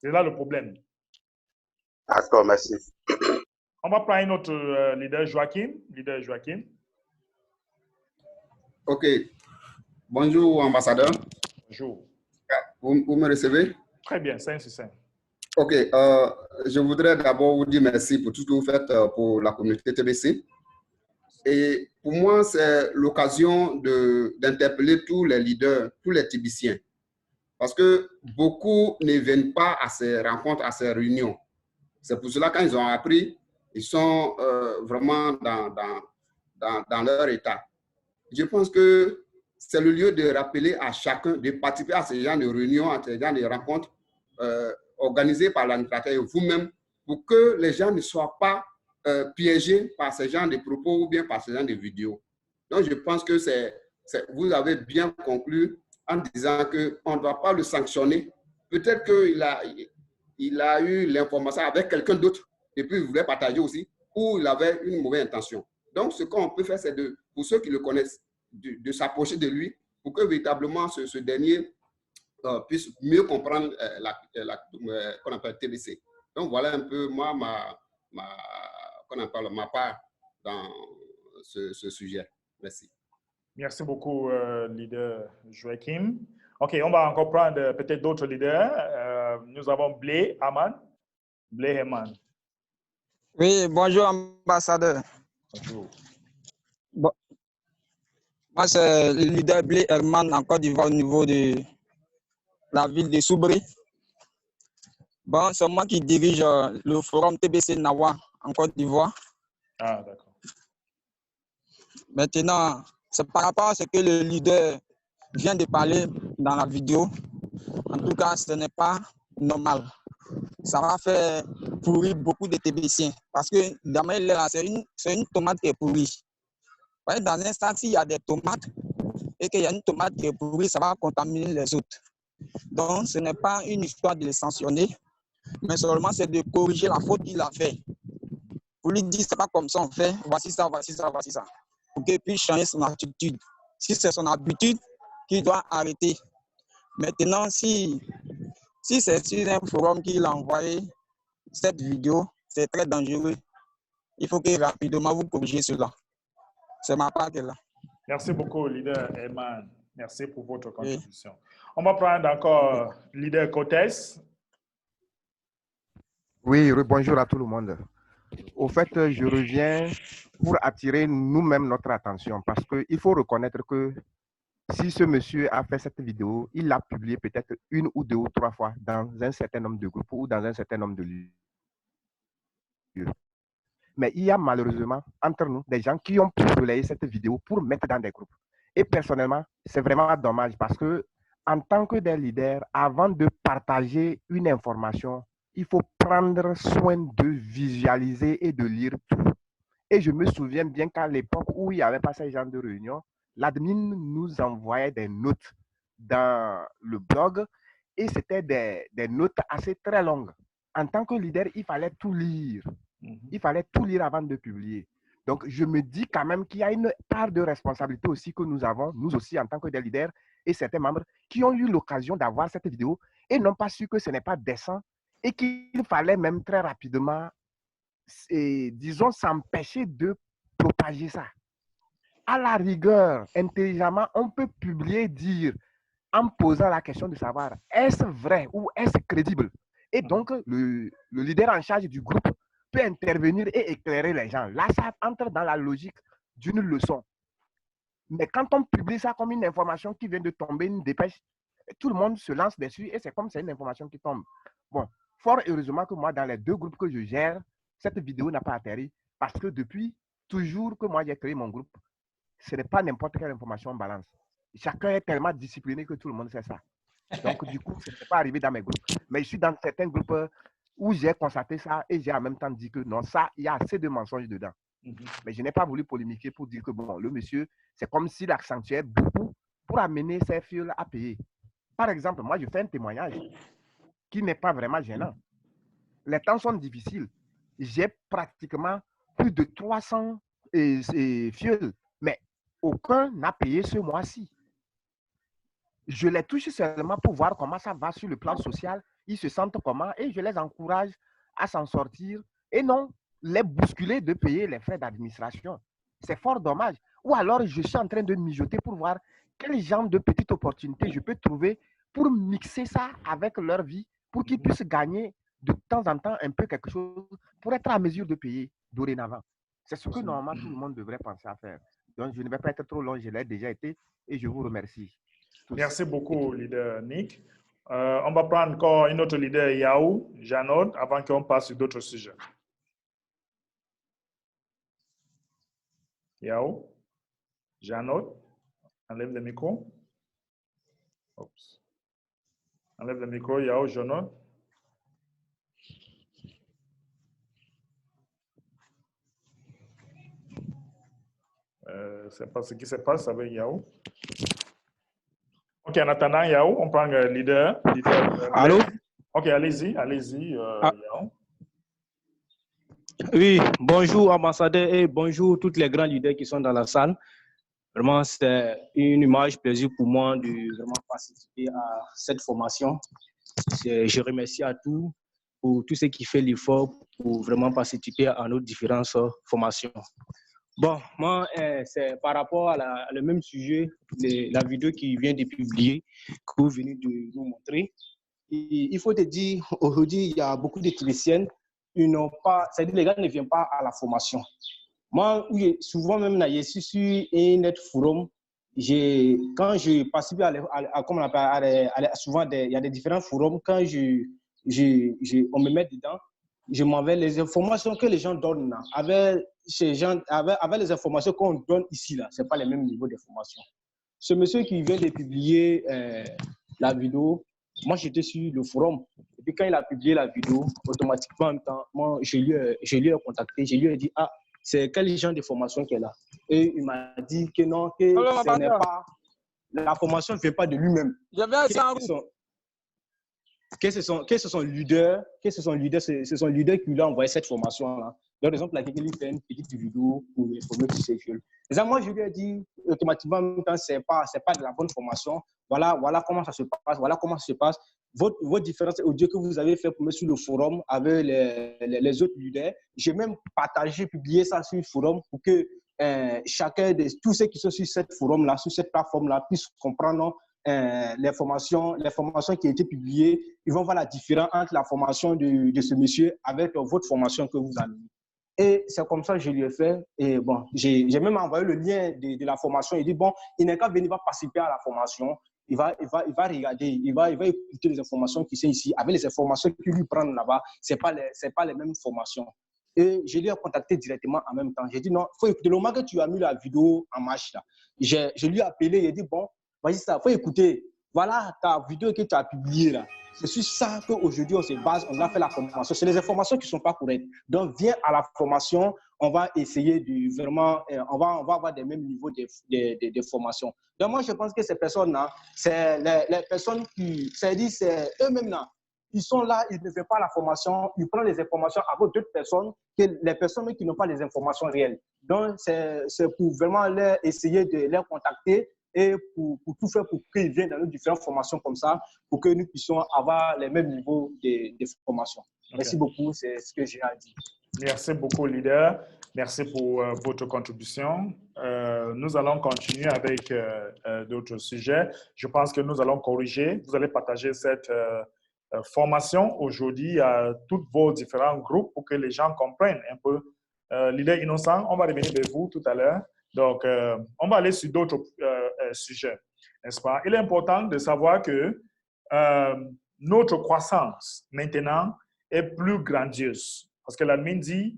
C'est là le problème. D'accord, merci. On va prendre notre leader Joachim. Leader Joachim. OK. Bonjour, ambassadeur. Bonjour. Vous me recevez? Très bien, 5 sur 5. OK. Je voudrais d'abord vous dire merci pour tout ce que vous faites pour la communauté TBC. Et pour moi, c'est l'occasion d'interpeller tous les leaders, tous les TBCiens. Parce que beaucoup ne viennent pas à ces rencontres, à ces réunions. C'est pour cela, quand ils ont appris, ils sont vraiment dans leur état. Je pense que c'est le lieu de rappeler à chacun de participer à ces genres de réunions, à ces genres de rencontres organisées par l'administrateur et vous-même pour que les gens ne soient pas piégés par ce genre de propos ou bien par ce genre de vidéos. Donc, je pense que vous avez bien conclu en disant qu'on ne doit pas le sanctionner. Peut-être qu'il a eu l'information avec quelqu'un d'autre et puis il voulait partager aussi, ou il avait une mauvaise intention. Donc, ce qu'on peut faire, c'est pour ceux qui le connaissent, de s'approcher de lui pour que véritablement ce dernier puisse mieux comprendre qu'on appelle TBC. Donc, voilà un peu moi ma part dans ce sujet. Merci. Merci beaucoup, leader Joachim. OK, on va encore prendre peut-être d'autres leaders. Nous avons Blé Haman. Blé Haman. Oui, bonjour, ambassadeur. Bonjour. Bon. Moi, c'est le leader Blé Herman en Côte d'Ivoire au niveau de la ville de Soubri. Bon, c'est moi qui dirige le forum TBC Nawa en Côte d'Ivoire. Ah, d'accord. Maintenant, c'est par rapport à ce que le leader vient de parler dans la vidéo. En tout cas, ce n'est pas normal. Ça va faire pourrir beaucoup de TBC. Parce que c'est une tomate qui est pourrie. Ouais, dans un instant, s'il y a des tomates et qu'il y a une tomate qui est pourrie, ça va contaminer les autres. Donc, ce n'est pas une histoire de le sanctionner, mais seulement c'est de corriger la faute qu'il a fait. Pour lui dire, c'est pas comme ça on fait, voici ça, voici ça, voici ça. Pour qu'il puisse changer son attitude. Si c'est son habitude, qu'il doit arrêter. Maintenant, si c'est sur un forum qu'il a envoyé cette vidéo, c'est très dangereux. Il faut que rapidement vous corrigiez cela. C'est ma part là. Merci beaucoup, leader Eman. Merci pour votre contribution. Oui. On va prendre encore leader Cortés. Oui, bonjour à tout le monde. Au fait, je reviens pour attirer nous-mêmes notre attention parce qu'il faut reconnaître que si ce monsieur a fait cette vidéo, il l'a publiée peut-être 1 ou 2 ou 3 fois dans un certain nombre de groupes ou dans un certain nombre de lieux. Mais il y a malheureusement entre nous des gens qui ont pu relayer cette vidéo pour mettre dans des groupes. Et personnellement, c'est vraiment dommage parce que en tant que des leaders, avant de partager une information, il faut prendre soin de visualiser et de lire tout. Et je me souviens bien qu'à l'époque où il n'y avait pas ce genre de réunion, l'admin nous envoyait des notes dans le blog et c'était des notes assez très longues. En tant que leader, il fallait tout lire. Il fallait tout lire avant de publier. Donc, je me dis quand même qu'il y a une part de responsabilité aussi que nous avons, nous aussi en tant que des leaders et certains membres qui ont eu l'occasion d'avoir cette vidéo et n'ont pas su que ce n'est pas décent et qu'il fallait même très rapidement, disons, s'empêcher de propager ça. À la rigueur, intelligemment, on peut publier, dire en posant la question de savoir est-ce vrai ou est-ce crédible. Et donc, le leader en charge du groupe peut intervenir et éclairer les gens. Là, ça entre dans la logique d'une leçon. Mais quand on publie ça comme une information qui vient de tomber, une dépêche, tout le monde se lance dessus et c'est comme c'est une information qui tombe. Bon, fort heureusement que moi, dans les 2 groupes que je gère, cette vidéo n'a pas atterri parce que depuis toujours que moi j'ai créé mon groupe, ce n'est pas n'importe quelle information on balance. Chacun est tellement discipliné que tout le monde sait ça. Donc, du coup, ce n'est pas arrivé dans mes groupes. Mais je suis dans certains groupes où j'ai constaté ça et j'ai en même temps dit que non, ça, il y a assez de mensonges dedans. Mais je n'ai pas voulu polémiquer pour dire que bon, le monsieur, c'est comme s'il accentuait beaucoup pour amener ses filles à payer. Par exemple, moi, je fais un témoignage qui n'est pas vraiment gênant. Les temps sont difficiles. J'ai pratiquement plus de 300 fioles, mais aucun n'a payé ce mois-ci. Je les touche seulement pour voir comment ça va sur le plan social, ils se sentent comment et je les encourage à s'en sortir et non les bousculer de payer les frais d'administration. C'est fort dommage. Ou alors je suis en train de mijoter pour voir quel genre de petites opportunités je peux trouver pour mixer ça avec leur vie, pour qu'ils puissent gagner de temps en temps un peu quelque chose pour être à mesure de payer dorénavant. C'est ce que normalement tout le monde devrait penser à faire. Donc je ne vais pas être trop long, je l'ai déjà été et je vous remercie. Merci beaucoup, leader Nick. On va prendre encore une autre leader, Yao, Janot, avant qu'on passe sur d'autres sujets. Yao, Janot, enlève le micro. Oups. Enlève le micro, Yao, Janot. C'est pas ce qui se passe avec Yao. Ok, en attendant, Yao, on prend le leader. Allô? Ok, allez-y, Yao. Oui, bonjour ambassadeur et bonjour tous les grands leaders qui sont dans la salle. Vraiment, c'est une image plaisir pour moi de vraiment participer à cette formation. Je remercie à tous pour tous ceux qui font l'effort pour vraiment participer à nos différentes formations. Bon, moi, c'est par rapport à le même sujet, la vidéo qui vient de publier, que vous venez de nous montrer. Et il faut te dire, aujourd'hui, il y a beaucoup de Tibétiennes, ils n'ont pas, c'est-à-dire les gars ne viennent pas à la formation. Moi, souvent même, je suis sur un net forum, quand je participe comme on appelle, souvent, il y a des différents forums, quand on me met dedans, je m'en vais, les informations que les gens donnent là, avec les informations qu'on donne ici, là, ce n'est pas le même niveau d'information. Ce monsieur qui vient de publier la vidéo, moi j'étais sur le forum, et puis quand il a publié la vidéo, automatiquement en même temps, moi je lui ai contacté, je lui ai dit, ah, c'est quel genre de formation qu'elle a? Et il m'a dit que non, que ce n'est pas, la formation ne vient pas de lui-même. Que ce sont leaders qui lui ont envoyé cette formation-là. Donc, par exemple, il fait une petite vidéo pour informer sur ses fioles. Et ça, moi, je lui ai dit automatiquement, ce n'est pas de la bonne formation. Voilà comment ça se passe. Votre différence audio que vous avez fait pour mettre sur le forum avec les autres leaders, j'ai même partagé, publié ça sur le forum pour que chacun de tous ceux qui sont sur cette forum-là, sur cette plateforme-là, puissent comprendre les formations qui ont été publiées. Ils vont voir la différence entre la formation de ce monsieur avec votre formation que vous avez. Et c'est comme ça que je lui ai fait. Et bon, j'ai même envoyé le lien de la formation. Il dit, bon, il n'est qu'à venir, il va participer à la formation. Il va regarder, il va écouter les informations qui sont ici. Avec les informations qu'il lui prend là-bas, ce n'est pas les mêmes formations. Et je lui ai contacté directement en même temps. J'ai dit, non, il faut écouter. Le moment que tu as mis la vidéo en marche, là, je lui ai appelé, il a dit, bon, vas-y, il faut écouter. Voilà ta vidéo que tu as publiée là. C'est sur ça qu'aujourd'hui on se base, on a fait la formation. C'est les informations qui ne sont pas correctes. Donc, viens à la formation, on va essayer de vraiment, on va avoir des mêmes niveaux de formation. Donc, moi, je pense que ces personnes-là, c'est les personnes qui, c'est-à-dire, c'est eux-mêmes là, ils sont là, ils ne font pas la formation, ils prennent les informations avec d'autres personnes, que les personnes qui n'ont pas les informations réelles. Donc, c'est pour vraiment essayer de les contacter et pour tout faire pour qu'ils viennent dans nos différentes formations comme ça, pour que nous puissions avoir les mêmes niveaux de formation. Okay. Merci beaucoup, c'est ce que j'ai à dire. Merci beaucoup, leader. Merci pour votre contribution. Nous allons continuer avec d'autres sujets. Je pense que nous allons corriger. Vous allez partager cette formation aujourd'hui à tous vos différents groupes pour que les gens comprennent un peu. Leader innocent, on va revenir vers vous tout à l'heure. Donc, on va aller sur d'autres sujets, n'est-ce pas? Il est important de savoir que notre croissance maintenant est plus grandiose. Parce que l'admin dit,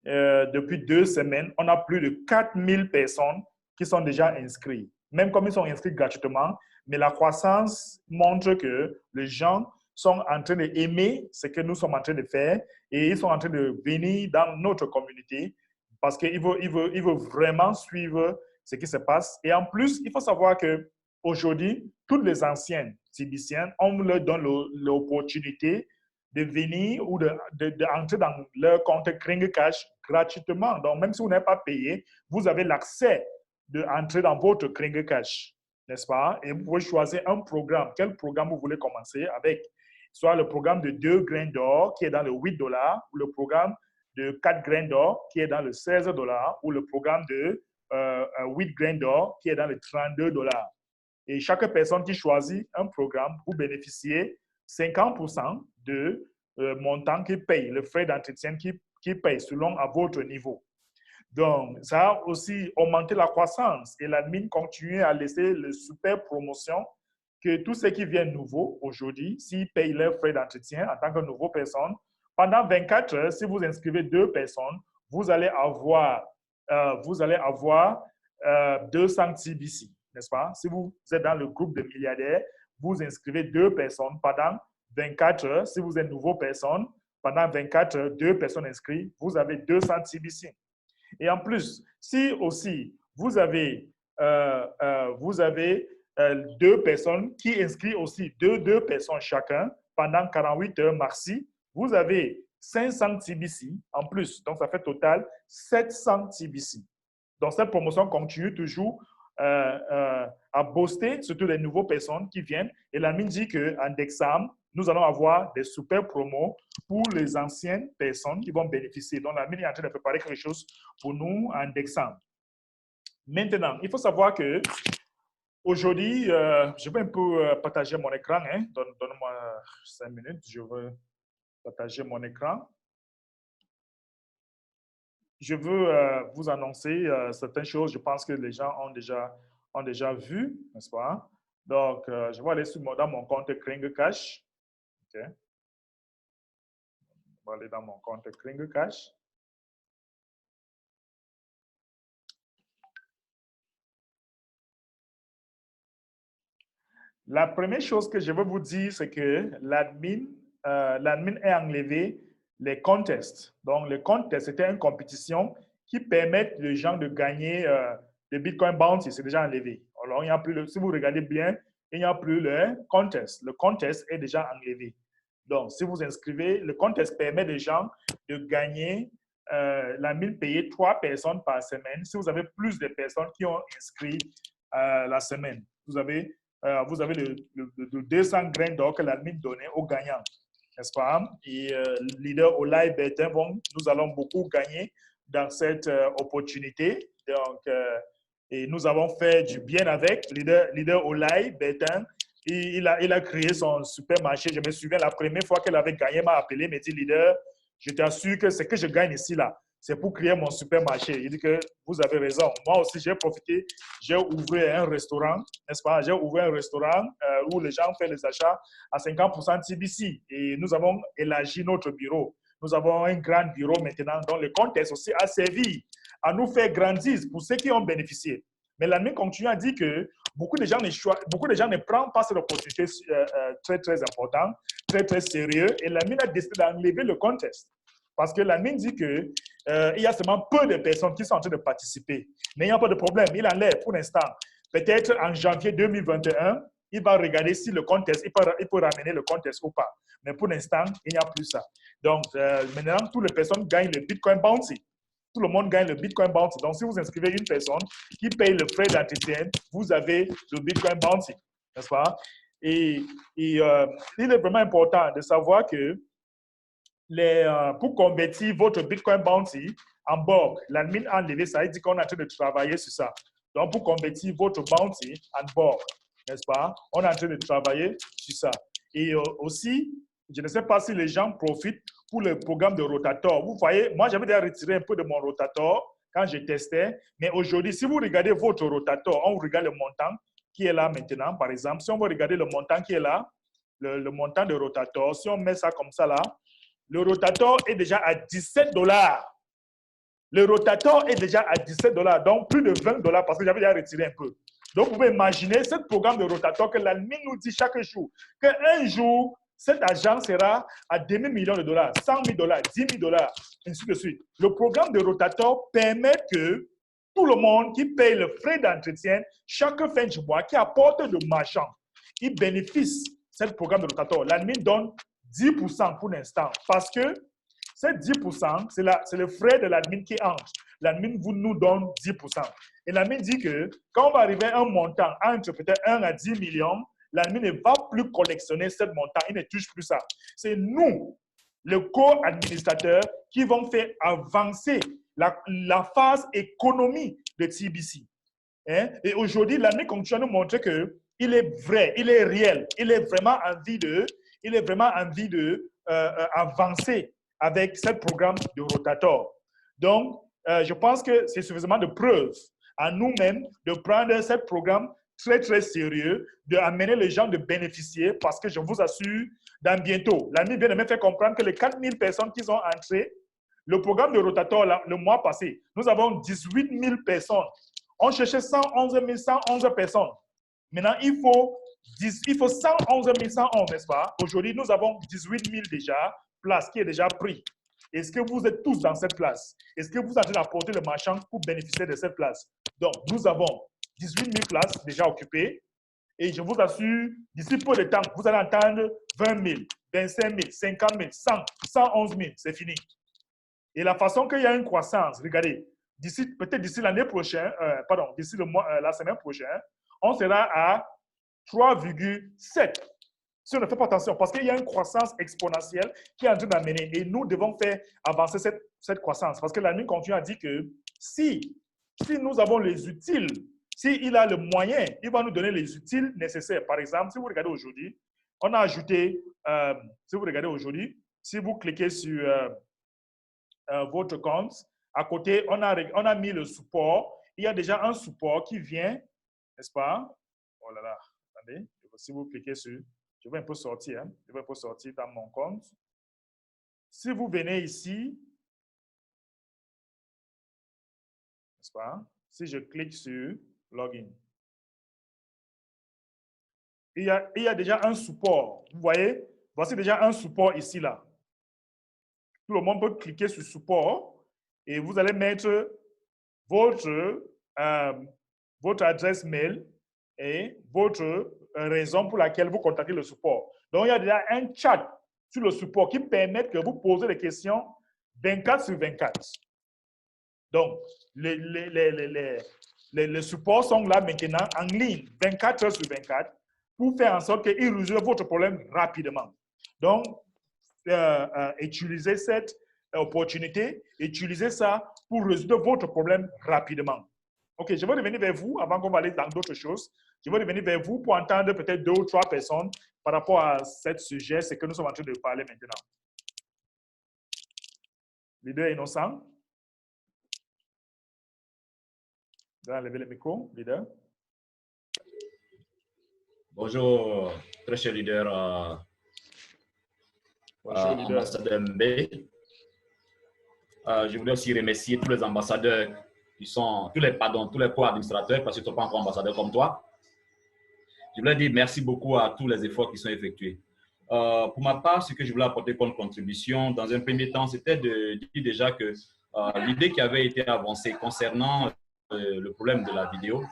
depuis 2 semaines, on a plus de 4000 personnes qui sont déjà inscrites. Même comme ils sont inscrits gratuitement, mais la croissance montre que les gens sont en train d'aimer ce que nous sommes en train de faire et ils sont en train de venir dans notre communauté parce qu'ils veulent vraiment suivre ce qui se passe. Et en plus, il faut savoir qu'aujourd'hui, tous les anciens Tibiciens, on leur donne l'opportunité de venir ou d'entrer dans leur compte Kring Cash gratuitement. Donc, même si vous n'avez pas payé, vous avez l'accès d'entrer dans votre Kring Cash, n'est-ce pas? Et vous pouvez choisir un programme. Quel programme vous voulez commencer avec? Soit le programme de 2 grains d'or qui est dans le $8, ou le programme de 4 grains d'or qui est dans le $16, ou le programme de 8 grains d'or qui est dans le $32. Et chaque personne qui choisit un programme, vous bénéficiez 50% de montant qui paye, le frais d'entretien qui paye selon à votre niveau. Donc, ça a aussi augmenté la croissance et l'admin continue à laisser le super promotion que tous ceux qui viennent nouveaux aujourd'hui, s'ils payent leurs frais d'entretien en tant que nouvelle personne, pendant 24 heures, si vous inscrivez 2 personnes, vous allez avoir 200 TBC, n'est-ce pas? Si vous êtes dans le groupe de milliardaires, vous inscrivez 2 personnes pendant 24 heures. Si vous êtes une nouvelle personne, pendant 24 heures, 2 personnes inscrites, vous avez 200 TBC. Et en plus, si aussi vous avez 2 personnes qui inscrivent aussi 2 personnes chacun pendant 48 heures maxi, vous avez 500 TBC en plus. Donc, ça fait total 700 TBC. Donc, cette promotion continue toujours à booster, surtout les nouvelles personnes qui viennent. Et l'admin dit qu'en décembre, nous allons avoir des super promos pour les anciennes personnes qui vont bénéficier. Donc, l'admin est en train de préparer quelque chose pour nous en décembre. Maintenant, il faut savoir que aujourd'hui, je vais un peu partager mon écran. Hein. Donne-moi 5 minutes, je veux partager mon écran. Je veux vous annoncer certaines choses. Je pense que les gens ont déjà vu, n'est-ce pas? Donc, je vais aller dans mon compte Kring Cash. OK. Je vais aller dans mon compte Kring Cash. La première chose que je veux vous dire, c'est que l'admin a enlevé les contests. Donc, les contests, c'était une compétition qui permet aux gens de gagner le Bitcoin Bounty. C'est déjà enlevé. Alors, il n'y a plus si vous regardez bien, il n'y a plus le contest. Le contest est déjà enlevé. Donc, si vous inscrivez, le contest permet aux gens de gagner la mine payée 3 personnes par semaine. Si vous avez plus de personnes qui ont inscrit la semaine, vous avez le 200 grains d'or que l'admin donnait aux gagnants, n'est-ce pas? Et leader Olay Bertin, nous allons beaucoup gagner dans cette opportunité. Donc, et nous avons fait du bien avec leader Olay Bertin. Il a créé son supermarché. Je me souviens, la première fois qu'elle avait gagné, m'a appelé, m'a dit, leader, je t'assure que ce que je gagne ici, là, c'est pour créer mon supermarché. Il dit que vous avez raison. Moi aussi, j'ai profité, j'ai ouvert un restaurant, n'est-ce pas? J'ai ouvert un restaurant où les gens font les achats à 50% TBC. Et nous avons élargi notre bureau. Nous avons un grand bureau maintenant dont le contexte aussi a servi à nous faire grandir pour ceux qui ont bénéficié. Mais l'admin continue à dire que beaucoup de gens ne prennent pas cette opportunité très, très importante, très, très sérieux. Et l'admin a décidé d'enlever le contest. Parce que l'admin dit qu'il y a seulement peu de personnes qui sont en train de participer. Mais il n'y a pas de problème. Il enlève pour l'instant. Peut-être en janvier 2021, il va regarder si le contest, il peut ramener le contest ou pas. Mais pour l'instant, il n'y a plus ça. Donc, maintenant, toutes les personnes gagnent le Bitcoin Bounty. Tout le monde gagne le Bitcoin Bounty. Donc, si vous inscrivez une personne qui paye le frais d'entretien, vous avez le Bitcoin Bounty. N'est-ce pas? Et il est vraiment important de savoir que pour convertir votre Bitcoin Bounty en Borg. L'admin a enlevé ça, il dit qu'on est en train de travailler sur ça. Donc, pour convertir votre bounty en Borg, n'est-ce pas? On est en train de travailler sur ça. Et aussi, je ne sais pas si les gens profitent pour le programme de Rotator. Vous voyez, moi, j'avais déjà retiré un peu de mon Rotator quand je testais. Mais aujourd'hui, si vous regardez votre Rotator, on regarde le montant qui est là maintenant. Par exemple, si on veut regarder le montant qui est là, le montant de Rotator, si on met ça comme ça là, le Rotator est déjà à 17 $. Le Rotator est déjà à 17 $, donc plus de 20 $ parce que j'avais déjà retiré un peu. Donc, vous pouvez imaginer ce programme de Rotator que l'admin nous dit chaque jour qu'un jour, cet argent sera à demi-million de dollars, 100 000 $, 10 000 $, ainsi de suite. Le programme de Rotator permet que tout le monde qui paye le frais d'entretien chaque fin du mois, qui apporte de marchand, il bénéficie de ce programme de Rotator. L'admin donne 10% pour l'instant parce que ces 10%, c'est le frais de l'admin qui entre. L'admin nous donne 10%. Et l'admin dit que quand on va arriver à un montant entre peut-être 1 à 10 millions, l'admin ne va plus collectionner ce montant. Il ne touche plus ça. C'est nous, le co-administrateur, qui vont faire avancer la phase économie de TBC. Hein? Et aujourd'hui, l'admin continue à nous montrer qu'il est vrai, il est réel, il est vraiment envie de avancer avec ce programme de Rotator. Donc, je pense que c'est suffisamment de preuves à nous-mêmes de prendre ce programme très, très sérieux, d'amener les gens de bénéficier parce que je vous assure, dans bientôt, l'année vient de me faire comprendre que les 4000 personnes qui sont entrées, le programme de Rotator, là, le mois passé, nous avons 18 000 personnes. On cherchait 111 personnes. Maintenant, il faut 111 111, n'est-ce pas? Aujourd'hui, nous avons 18 000 déjà, place qui est déjà pris. Est-ce que vous êtes tous dans cette place? Est-ce que vous êtes en train d'apporter le marchand pour bénéficier de cette place? Donc, nous avons 18 000 places déjà occupées. Et je vous assure, d'ici peu de temps, vous allez entendre 20 000, 25 000, 50 000, 100, 111 000. C'est fini. Et la façon qu'il y a une croissance, regardez, peut-être d'ici l'année prochaine, d'ici la semaine prochaine, on sera à 3,7. Si on ne fait pas attention, parce qu'il y a une croissance exponentielle qui est en train d'amener et nous devons faire avancer cette croissance. Parce que l'admin continue à dire que si nous avons les utiles, s'il a le moyen, il va nous donner les utiles nécessaires. Par exemple, si vous regardez aujourd'hui, on a ajouté, si vous cliquez sur votre compte, à côté, on a mis le support. Il y a déjà un support qui vient, n'est-ce pas? Oh là là, attendez, si vous cliquez sur... Je vais un peu sortir, je vais un peu sortir dans mon compte. Si vous venez ici, n'est-ce pas? Si je clique sur Login, il y a déjà un support. Vous voyez? Voici déjà un support ici, là. Tout le monde peut cliquer sur support et vous allez mettre votre adresse mail et votre raison pour laquelle vous contactez le support. Donc, il y a déjà un chat sur le support qui permet que vous posez des questions 24 sur 24. Donc, les supports sont là maintenant en ligne 24 heures sur 24 pour faire en sorte qu'ils résolvent votre problème rapidement. Donc, utilisez cette opportunité, utilisez ça pour résoudre votre problème rapidement. OK, je vais revenir vers vous avant qu'on va aller dans d'autres choses. Je vais revenir vers vous pour entendre peut-être 2 ou 3 personnes par rapport à ce sujet, c'est que nous sommes en train de parler maintenant. Leader innocent. Vous allez lever le micro, leader. Bonjour, très cher leader. Bonjour, leader. Ambassadeur Mbé. Je voulais aussi remercier tous les ambassadeurs qui sont, tous les co-administrateurs, parce qu'ils ne sont pas encore ambassadeurs comme toi. Je voulais dire merci beaucoup à tous les efforts qui sont effectués. Pour ma part, ce que je voulais apporter comme contribution, dans un premier temps, c'était de dire déjà que l'idée qui avait été avancée concernant le problème de la vidéo,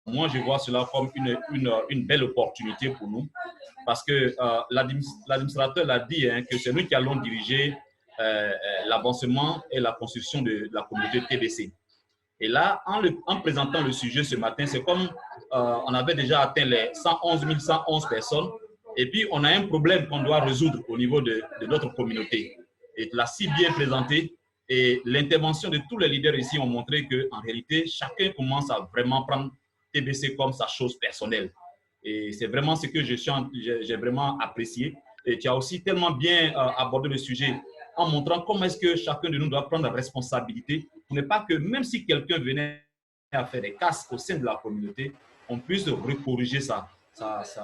moi, je vois cela comme une belle opportunité pour nous, parce que l'administrateur l'a dit, hein, que c'est nous qui allons diriger l'avancement et la construction de la communauté TBC. Et là, en présentant le sujet ce matin, c'est comme on avait déjà atteint les 111 111 personnes, et puis on a un problème qu'on doit résoudre au niveau de notre communauté. Et tu l'as si bien présenté, Et l'intervention de tous les leaders ici ont montré qu'en réalité, chacun commence à vraiment prendre TBC comme sa chose personnelle. Et c'est vraiment ce que j'ai vraiment apprécié. Et tu as aussi tellement bien abordé le sujet en montrant comment est-ce que chacun de nous doit prendre la responsabilité pour ne pas que, même si quelqu'un venait à faire des casses au sein de la communauté, on puisse recorriger ça.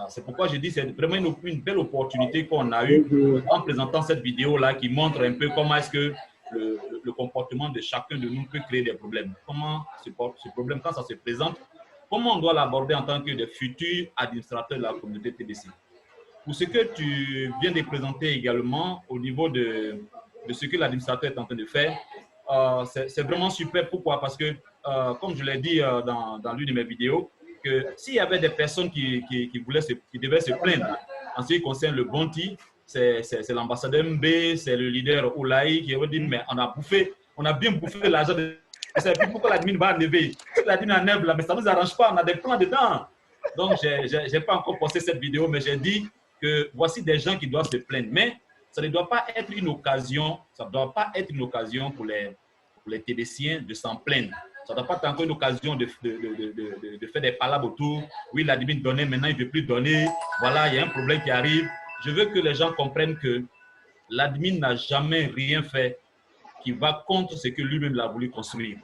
C'est pourquoi je dis que c'est vraiment une belle opportunité qu'on a eue en présentant cette vidéo-là qui montre un peu comment est-ce que le comportement de chacun de nous peut créer des problèmes. Comment ce problème, quand ça se présente, comment on doit l'aborder en tant que de futurs administrateurs de la communauté TBC. Pour ce que tu viens de présenter également au niveau de ce que l'administrateur est en train de faire, c'est vraiment super. Pourquoi? Parce que, comme je l'ai dit dans l'une de mes vidéos, que s'il y avait des personnes qui devaient se plaindre en ce qui concerne le Bonti, c'est l'ambassadeur Mbe, c'est le leader Oulaï qui va dire mais on a bien bouffé l'argent de... C'est puis pourquoi l'admin va enlever? L'admin enlève là, mais ça ne nous arrange pas, on a des plans dedans. Donc, je n'ai pas encore posté cette vidéo, mais j'ai dit que voici des gens qui doivent se plaindre. Mais ça ne doit pas être une occasion, pour les TBCiens de s'en plaindre. Ça ne doit pas être encore une occasion de faire des palabres autour. Oui, l'admin donnait, maintenant il ne veut plus donner. Voilà, il y a un problème qui arrive. Je veux que les gens comprennent que l'admin n'a jamais rien fait qui va contre ce que lui-même a voulu construire.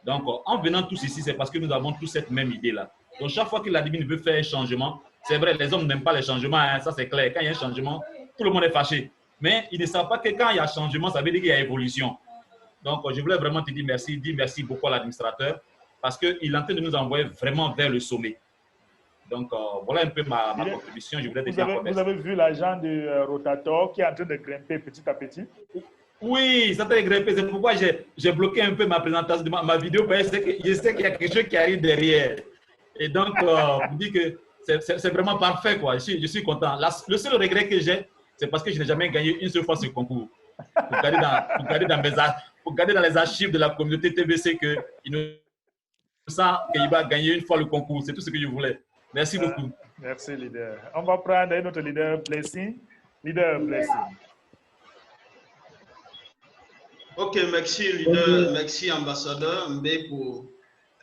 Donc, en venant tous ici, c'est parce que nous avons tous cette même idée-là. Donc, chaque fois que l'admin veut faire un changement, c'est vrai, les hommes n'aiment pas les changements, hein, ça c'est clair. Quand il y a un changement, tout le monde est fâché. Mais ils ne savent pas que quand il y a changement, ça veut dire qu'il y a évolution. Donc, je voulais vraiment te dire merci beaucoup à l'administrateur parce qu'il est en train de nous envoyer vraiment vers le sommet. Donc, voilà un peu ma contribution. Je voulais te dire vous avez vu l'agent de Rotator qui est en train de grimper petit à petit? Oui, ça t'a grimpé. C'est pourquoi j'ai bloqué un peu ma présentation, ma vidéo, parce que je sais qu'il y a quelque chose qui arrive derrière. Et donc, je dis que c'est vraiment parfait, quoi. Je suis content. Le seul regret que j'ai, c'est parce que je n'ai jamais gagné une seule fois ce concours. Pour garder dans les archives de la communauté TBC qu'il va gagner une fois le concours. C'est tout ce que je voulais. Merci beaucoup. Merci, leader. On va prendre notre leader Blessing. Leader Blessing. Ok, merci leader, merci ambassadeur Mbe pour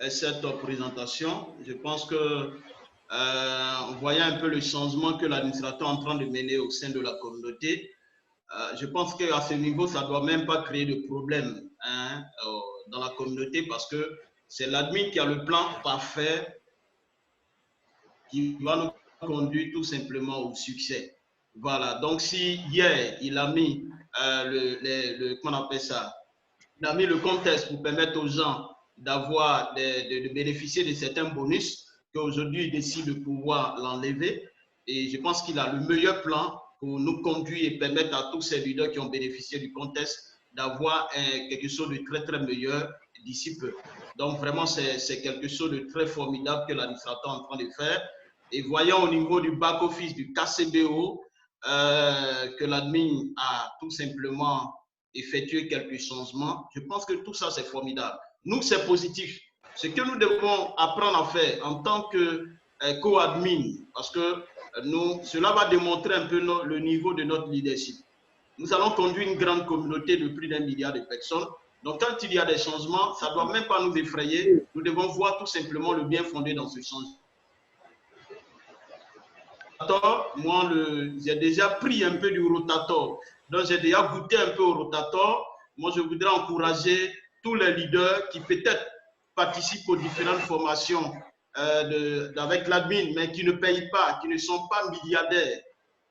cette présentation. Je pense que en voyant un peu le changement que l'administrateur est en train de mener au sein de la communauté, je pense qu'à ce niveau, ça ne doit même pas créer de problème dans la communauté parce que c'est l'admin qui a le plan parfait qui va nous conduire tout simplement au succès. Voilà, donc si hier, il a mis comment on appelle ça? Il a mis le contest pour permettre aux gens de bénéficier de certains bonus qu'aujourd'hui, il décide de pouvoir l'enlever. Et je pense qu'il a le meilleur plan pour nous conduire et permettre à tous ces leaders qui ont bénéficié du contest d'avoir quelque chose de très, très meilleur d'ici peu. Donc, vraiment, c'est quelque chose de très formidable que l'administrateur est en train de faire. Et voyons au niveau du back-office du KCBO que l'admin a tout simplement effectué quelques changements. Je pense que tout ça, c'est formidable. Nous, c'est positif. Ce que nous devons apprendre à faire en tant que co-admin, parce que cela va démontrer un peu le niveau de notre leadership. Nous allons conduire une grande communauté de plus d'1 milliard de personnes. Donc, quand il y a des changements, ça ne doit même pas nous effrayer. Nous devons voir tout simplement le bien fondé dans ce changement. Moi, j'ai déjà pris un peu du Rotator. Donc, j'ai déjà goûté un peu au Rotator. Moi, je voudrais encourager tous les leaders qui peut-être participent aux différentes formations avec l'admin, mais qui ne payent pas, qui ne sont pas milliardaires,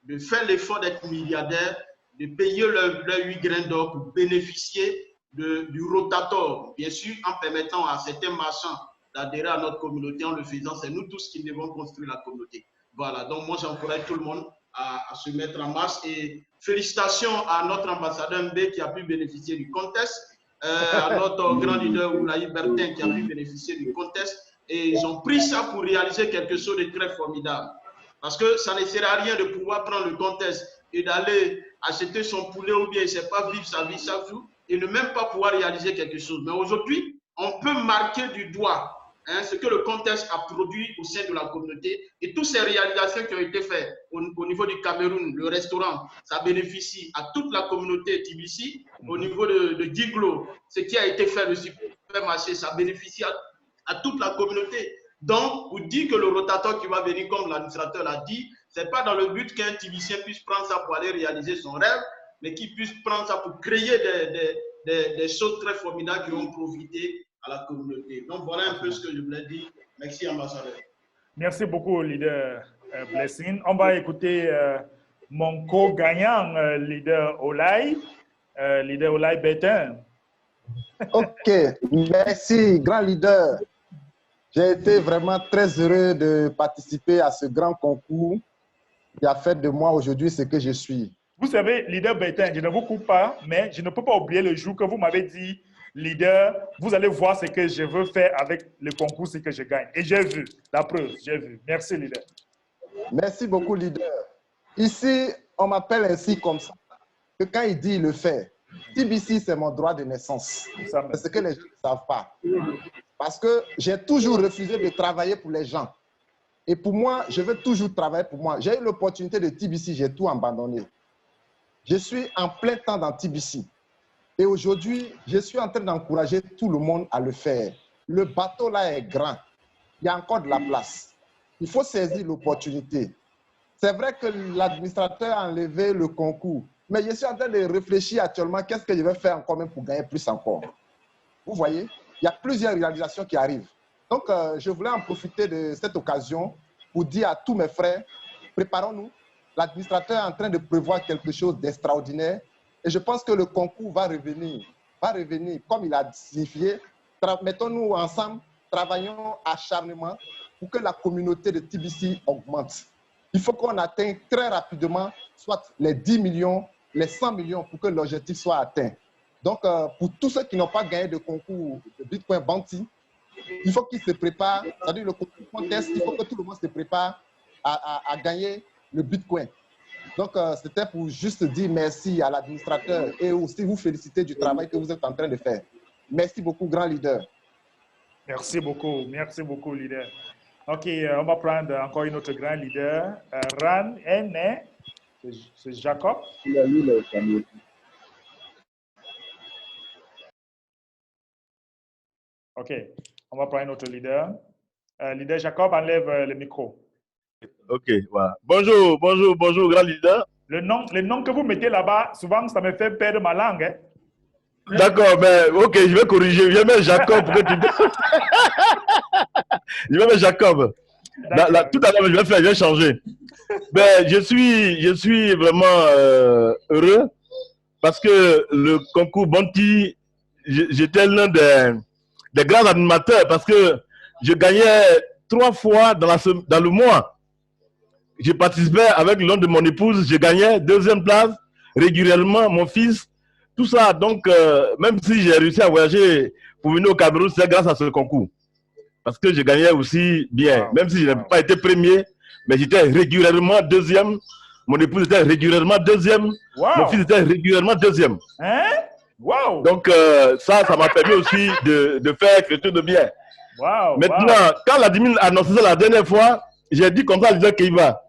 de faire l'effort d'être milliardaires, de payer leurs 8 grains d'or pour bénéficier du Rotator. Bien sûr, en permettant à certains marchands d'adhérer à notre communauté, en le faisant, c'est nous tous qui devons construire la communauté. Voilà, donc moi j'encourage tout le monde à se mettre en marche et félicitations à notre ambassadeur Mbe qui a pu bénéficier du contest, à notre grand leader Oulaï Bertin qui a pu bénéficier du contest et ils ont pris ça pour réaliser quelque chose de très formidable. Parce que ça ne sert à rien de pouvoir prendre le contest et d'aller acheter son poulet ou bien, je ne sais pas, vivre sa vie chaque jour et ne même pas pouvoir réaliser quelque chose. Mais aujourd'hui, on peut marquer du doigt hein, ce que le contexte a produit au sein de la communauté et toutes ces réalisations qui ont été faites au niveau du Cameroun, le restaurant, ça bénéficie à toute la communauté TBC. Au niveau de Diglo, ce qui a été fait, le supermarché, ça bénéficie à toute la communauté. Donc, vous dites que le rotateur qui va venir, comme l'administrateur l'a dit, ce n'est pas dans le but qu'un Tibicien puisse prendre ça pour aller réaliser son rêve, mais qu'il puisse prendre ça pour créer des choses très formidables qui vont profiter à la communauté. Donc, voilà un peu ce que je voulais dire. Merci, ambassadeur. Merci beaucoup, leader Blessing. On va écouter mon co-gagnant, leader Olay Bétain. Ok, merci, grand leader. J'ai été vraiment très heureux de participer à ce grand concours qui a fait de moi aujourd'hui ce que je suis. Vous savez, leader Bétain, je ne vous coupe pas, mais je ne peux pas oublier le jour que vous m'avez dit, leader, vous allez voir ce que je veux faire avec le concours, ce que je gagne. Et j'ai vu, la preuve, j'ai vu. Merci, leader. Merci beaucoup, leader. Ici, on m'appelle ainsi comme ça, que quand il dit, il le fait. TBC, c'est mon droit de naissance. C'est ce que les gens ne savent pas. Parce que j'ai toujours refusé de travailler pour les gens. Et pour moi, je veux toujours travailler pour moi. J'ai eu l'opportunité de TBC, j'ai tout abandonné. Je suis en plein temps dans TBC. Et aujourd'hui, je suis en train d'encourager tout le monde à le faire. Le bateau là est grand. Il y a encore de la place. Il faut saisir l'opportunité. C'est vrai que l'administrateur a enlevé le concours. Mais je suis en train de réfléchir actuellement, qu'est-ce que je vais faire encore même pour gagner plus encore. Vous voyez, il y a plusieurs réalisations qui arrivent. Donc, je voulais en profiter de cette occasion pour dire à tous mes frères, préparons-nous. L'administrateur est en train de prévoir quelque chose d'extraordinaire. Et je pense que le concours va revenir comme il a signifié. Mettons-nous ensemble, travaillons acharnement pour que la communauté de TBC augmente. Il faut qu'on atteigne très rapidement soit les 10 millions, les 100 millions pour que l'objectif soit atteint. Donc, pour tous ceux qui n'ont pas gagné de concours de Bitcoin Bounty, il faut qu'ils se préparent, c'est-à-dire le concours contest, il faut que tout le monde se prépare à gagner le Bitcoin. Donc, c'était pour juste dire merci à l'administrateur et aussi vous féliciter du travail que vous êtes en train de faire. Merci beaucoup, grand leader. Merci beaucoup, leader. OK, on va prendre encore une autre grand leader. Ran N. C'est Jacob. OK, on va prendre un autre leader. Leader Jacob, enlève le micro. OK, voilà. Bonjour, grand leader. Le nom que vous mettez là-bas, souvent, ça me fait perdre ma langue. Hein? D'accord, mais OK, je vais corriger. Je vais mettre Jacob pour que tu... Je vais mettre Jacob. Tout à l'heure, je vais changer. Ben, je suis vraiment heureux parce que le concours Bounty, j'étais l'un des grands animateurs parce que je gagnais 3 fois dans le mois. Je participais avec le nom de mon épouse, je gagnais 2e place régulièrement, mon fils, tout ça. Donc, même si j'ai réussi à voyager pour venir au Cameroun, c'est grâce à ce concours. Parce que je gagnais aussi bien, même si je n'ai pas été premier, mais j'étais régulièrement 2e. Mon épouse était régulièrement 2e. Mon fils était régulièrement 2e. Hein? Wow. Donc, ça m'a permis aussi de faire quelque chose de bien. Maintenant, quand l'admin a annoncé ça la dernière fois, j'ai dit comme ça à leader Keiva,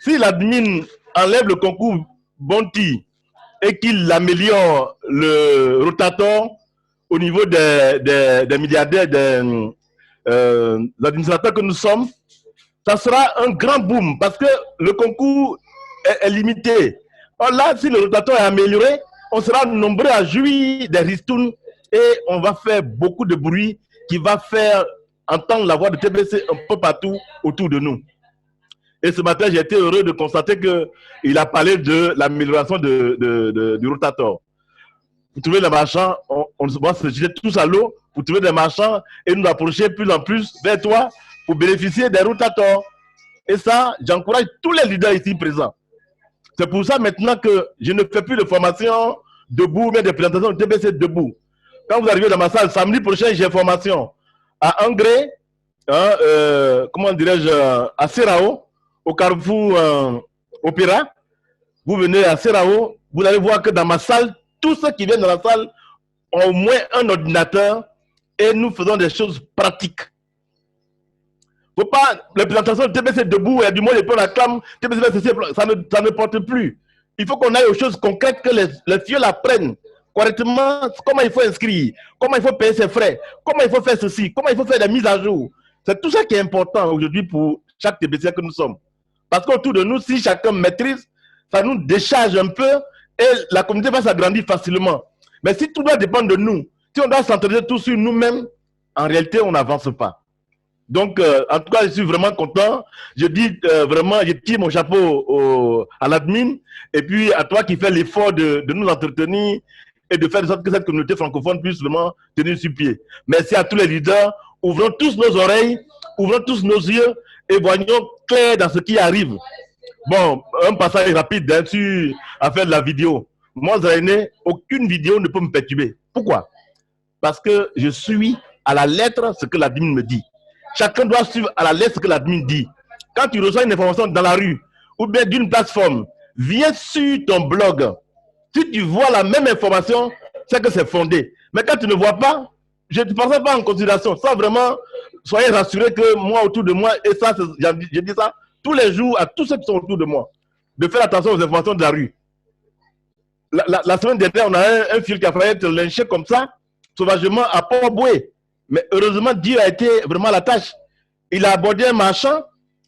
si l'admin enlève le concours Bounty et qu'il améliore le rotator au niveau des milliardaires, des administrateurs que nous sommes, ça sera un grand boom parce que le concours est limité. Or là, si le rotator est amélioré, on sera nombreux à jouir des ristounes et on va faire beaucoup de bruit qui va faire entendre la voix de TBC un peu partout autour de nous. Et ce matin, j'ai été heureux de constater qu'il a parlé de l'amélioration du rotator. Pour trouver des marchands, on va se jeter tous à l'eau pour trouver des marchands et nous approcher plus en plus vers toi pour bénéficier des rotators. Et ça, j'encourage tous les leaders ici présents. C'est pour ça maintenant que je ne fais plus de formation debout, mais de présentation de TBC debout. Quand vous arrivez dans ma salle, samedi prochain, j'ai formation à Angré, comment dirais-je, à Serao, au Carrefour Opéra. Vous venez à Serao, vous allez voir que dans ma salle, tous ceux qui viennent dans la salle ont au moins un ordinateur et nous faisons des choses pratiques. Faut pas, les présentations de TBC debout, il y a du monde et puis on acclame, TBC, ça ne porte plus. Il faut qu'on aille aux choses concrètes, que les fioles apprennent correctement comment il faut inscrire, comment il faut payer ses frais, comment il faut faire ceci, comment il faut faire des mises à jour. C'est tout ça qui est important aujourd'hui pour chaque TBC que nous sommes. Parce qu'autour de nous, si chacun maîtrise, ça nous décharge un peu et la communauté va s'agrandir facilement. Mais si tout doit dépendre de nous, si on doit centraliser tout sur nous-mêmes, en réalité, on n'avance pas. Donc, en tout cas, je suis vraiment content. Je dis vraiment, je tire mon chapeau à l'admin et puis à toi qui fais l'effort de nous entretenir et de faire de sorte que cette communauté francophone puisse vraiment tenir sur pied. Merci à tous les leaders. Ouvrons tous nos oreilles, ouvrons tous nos yeux et voyons clair dans ce qui arrive. Bon, un passage rapide hein, sur l'affaire de la vidéo. Moi, Zainé, aucune vidéo ne peut me perturber. Pourquoi? Parce que je suis à la lettre ce que l'admin me dit. Chacun doit suivre à la lettre ce que l'admin dit. Quand tu reçois une information dans la rue ou bien d'une plateforme, viens sur ton blog. Si tu vois la même information, c'est que c'est fondé. Mais quand tu ne vois pas, je ne te prends pas en considération. Ça, vraiment, soyez rassurés que moi, autour de moi, et ça, je dis ça tous les jours à tous ceux qui sont autour de moi, de faire attention aux informations de la rue. La semaine dernière, on a un fil qui a failli être lynché comme ça, sauvagement à Port-Boué. Mais heureusement, Dieu a été vraiment à la tâche. Il a abordé un marchand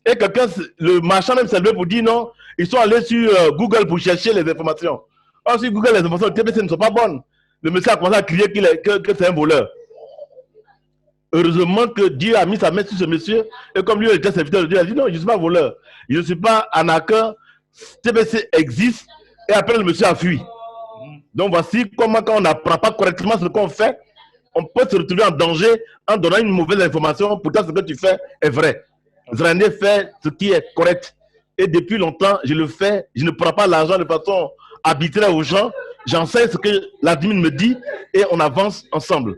et quelqu'un, le marchand même s'est levé pour dire non, ils sont allés sur Google pour chercher les informations. Or, sur Google, les informations de TBC ne sont pas bonnes. Le monsieur a commencé à crier que c'est un voleur. Heureusement que Dieu a mis sa main sur ce monsieur et comme lui était serviteur de Dieu, il a dit non, je ne suis pas voleur. Je ne suis pas arnaqueur. TBC existe et après le monsieur a fui. Donc voici comment quand on n'apprend pas correctement ce qu'on fait, on peut se retrouver en danger en donnant une mauvaise information. Pourtant, ce que tu fais est vrai. Zrané fait ce qui est correct. Et depuis longtemps, je le fais. Je ne prends pas l'argent de façon arbitraire aux gens. J'enseigne ce que l'admin me dit et on avance ensemble.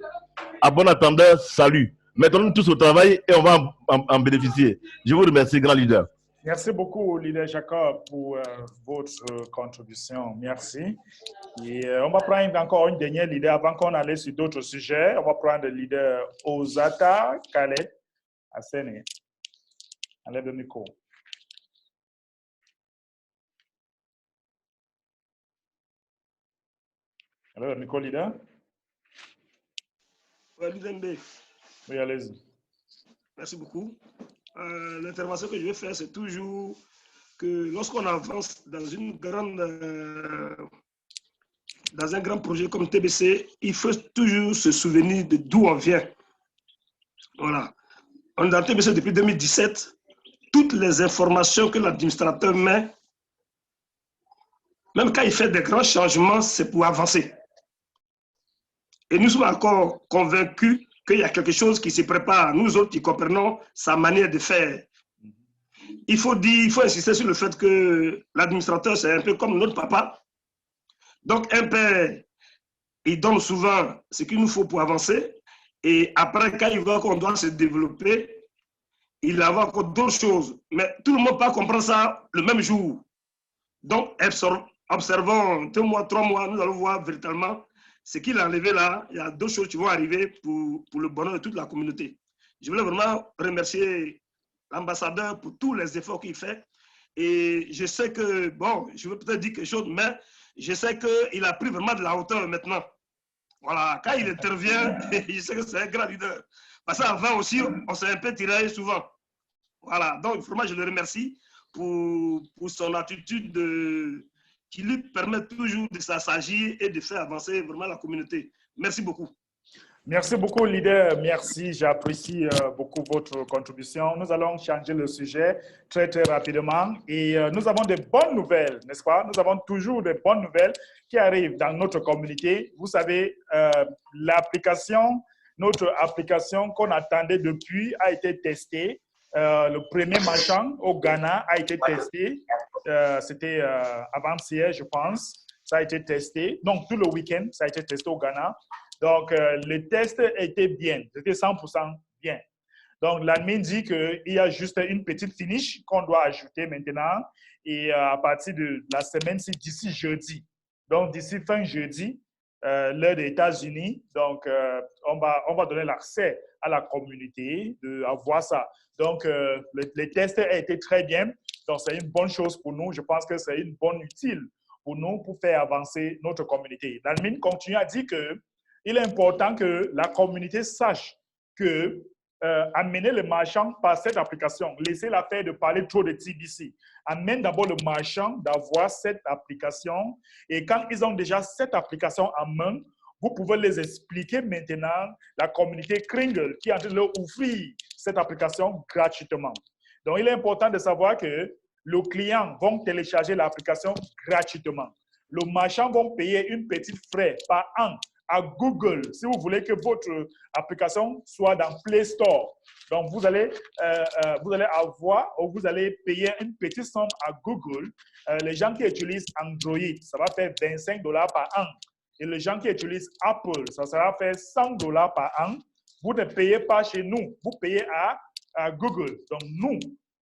À bon attendeur, salut. Mettons-nous tous au travail et on va en bénéficier. Je vous remercie, grand leader. Merci beaucoup, leader Jacob, pour votre contribution. Merci. Et on va prendre encore une dernière leader avant qu'on aille sur d'autres sujets. On va prendre le leader Ozata Khaled Assene. Enlève le micro. Enlève le micro, leader. Ouais, leader MB. Oui, allez-y. Merci beaucoup. L'intervention que je vais faire, c'est toujours que lorsqu'on avance dans un grand projet comme TBC, il faut toujours se souvenir de d'où on vient. Voilà. On est dans TBC depuis 2017. Toutes les informations que l'administrateur met, même quand il fait des grands changements, c'est pour avancer. Et nous sommes encore convaincus qu'il y a quelque chose qui se prépare, nous autres qui comprenons sa manière de faire. Il faut insister sur le fait que l'administrateur, c'est un peu comme notre papa. Donc, un père, il donne souvent ce qu'il nous faut pour avancer. Et après, quand il voit qu'on doit se développer, il va avoir encore d'autres choses. Mais tout le monde ne peut pas comprendre ça le même jour. Donc, observons 2 mois, 3 mois, nous allons voir véritablement ce qu'il a enlevé là. Il y a d'autres choses qui vont arriver pour le bonheur de toute la communauté. Je voulais vraiment remercier l'ambassadeur pour tous les efforts qu'il fait. Et je sais que, bon, je veux peut-être dire quelque chose, mais je sais qu'il a pris vraiment de la hauteur maintenant. Voilà, quand il intervient, je sais que c'est un grand leader. Parce qu'avant aussi, on s'est un peu tiré souvent. Voilà, donc vraiment, je le remercie pour son attitude qui lui permet toujours de s'assagir et de faire avancer vraiment la communauté. Merci beaucoup. Merci beaucoup, leader. Merci, j'apprécie beaucoup votre contribution. Nous allons changer le sujet très, très rapidement. Et nous avons de bonnes nouvelles, n'est-ce pas? Nous avons toujours de bonnes nouvelles qui arrivent dans notre communauté. Vous savez, notre application qu'on attendait depuis a été testée. Le premier marchand au Ghana a été testé. C'était avant-hier, je pense. Ça a été testé. Donc, tout le week-end, ça a été testé au Ghana. Donc, le test était bien. C'était 100% bien. Donc, l'admin dit qu'il y a juste une petite finish qu'on doit ajouter maintenant. Et à partir de la semaine-ci, d'ici jeudi. Donc, d'ici fin jeudi, l'heure des États-Unis. Donc, on va donner l'accès à la communauté à voir ça. Donc, les tests ont été très bien. Donc, c'est une bonne chose pour nous. Je pense que c'est une bonne utile pour nous pour faire avancer notre communauté. L'admin continue à dire qu'il est important que la communauté sache que amener le marchand par cette application, laisser l'affaire de parler trop de TBC. Amène d'abord le marchand d'avoir cette application et quand ils ont déjà cette application en main, vous pouvez les expliquer maintenant la communauté Kringle qui est en train de leur offrir cette application gratuitement. Donc, il est important de savoir que le client va télécharger l'application gratuitement. Le marchand va payer une petite frais par an à Google si vous voulez que votre application soit dans Play Store. Donc, vous allez avoir ou vous allez payer une petite somme à Google. Les gens qui utilisent Android, ça va faire $25 par an. Et les gens qui utilisent Apple, ça va faire $100 par an. Vous ne payez pas chez nous, vous payez à Google. Donc, nous,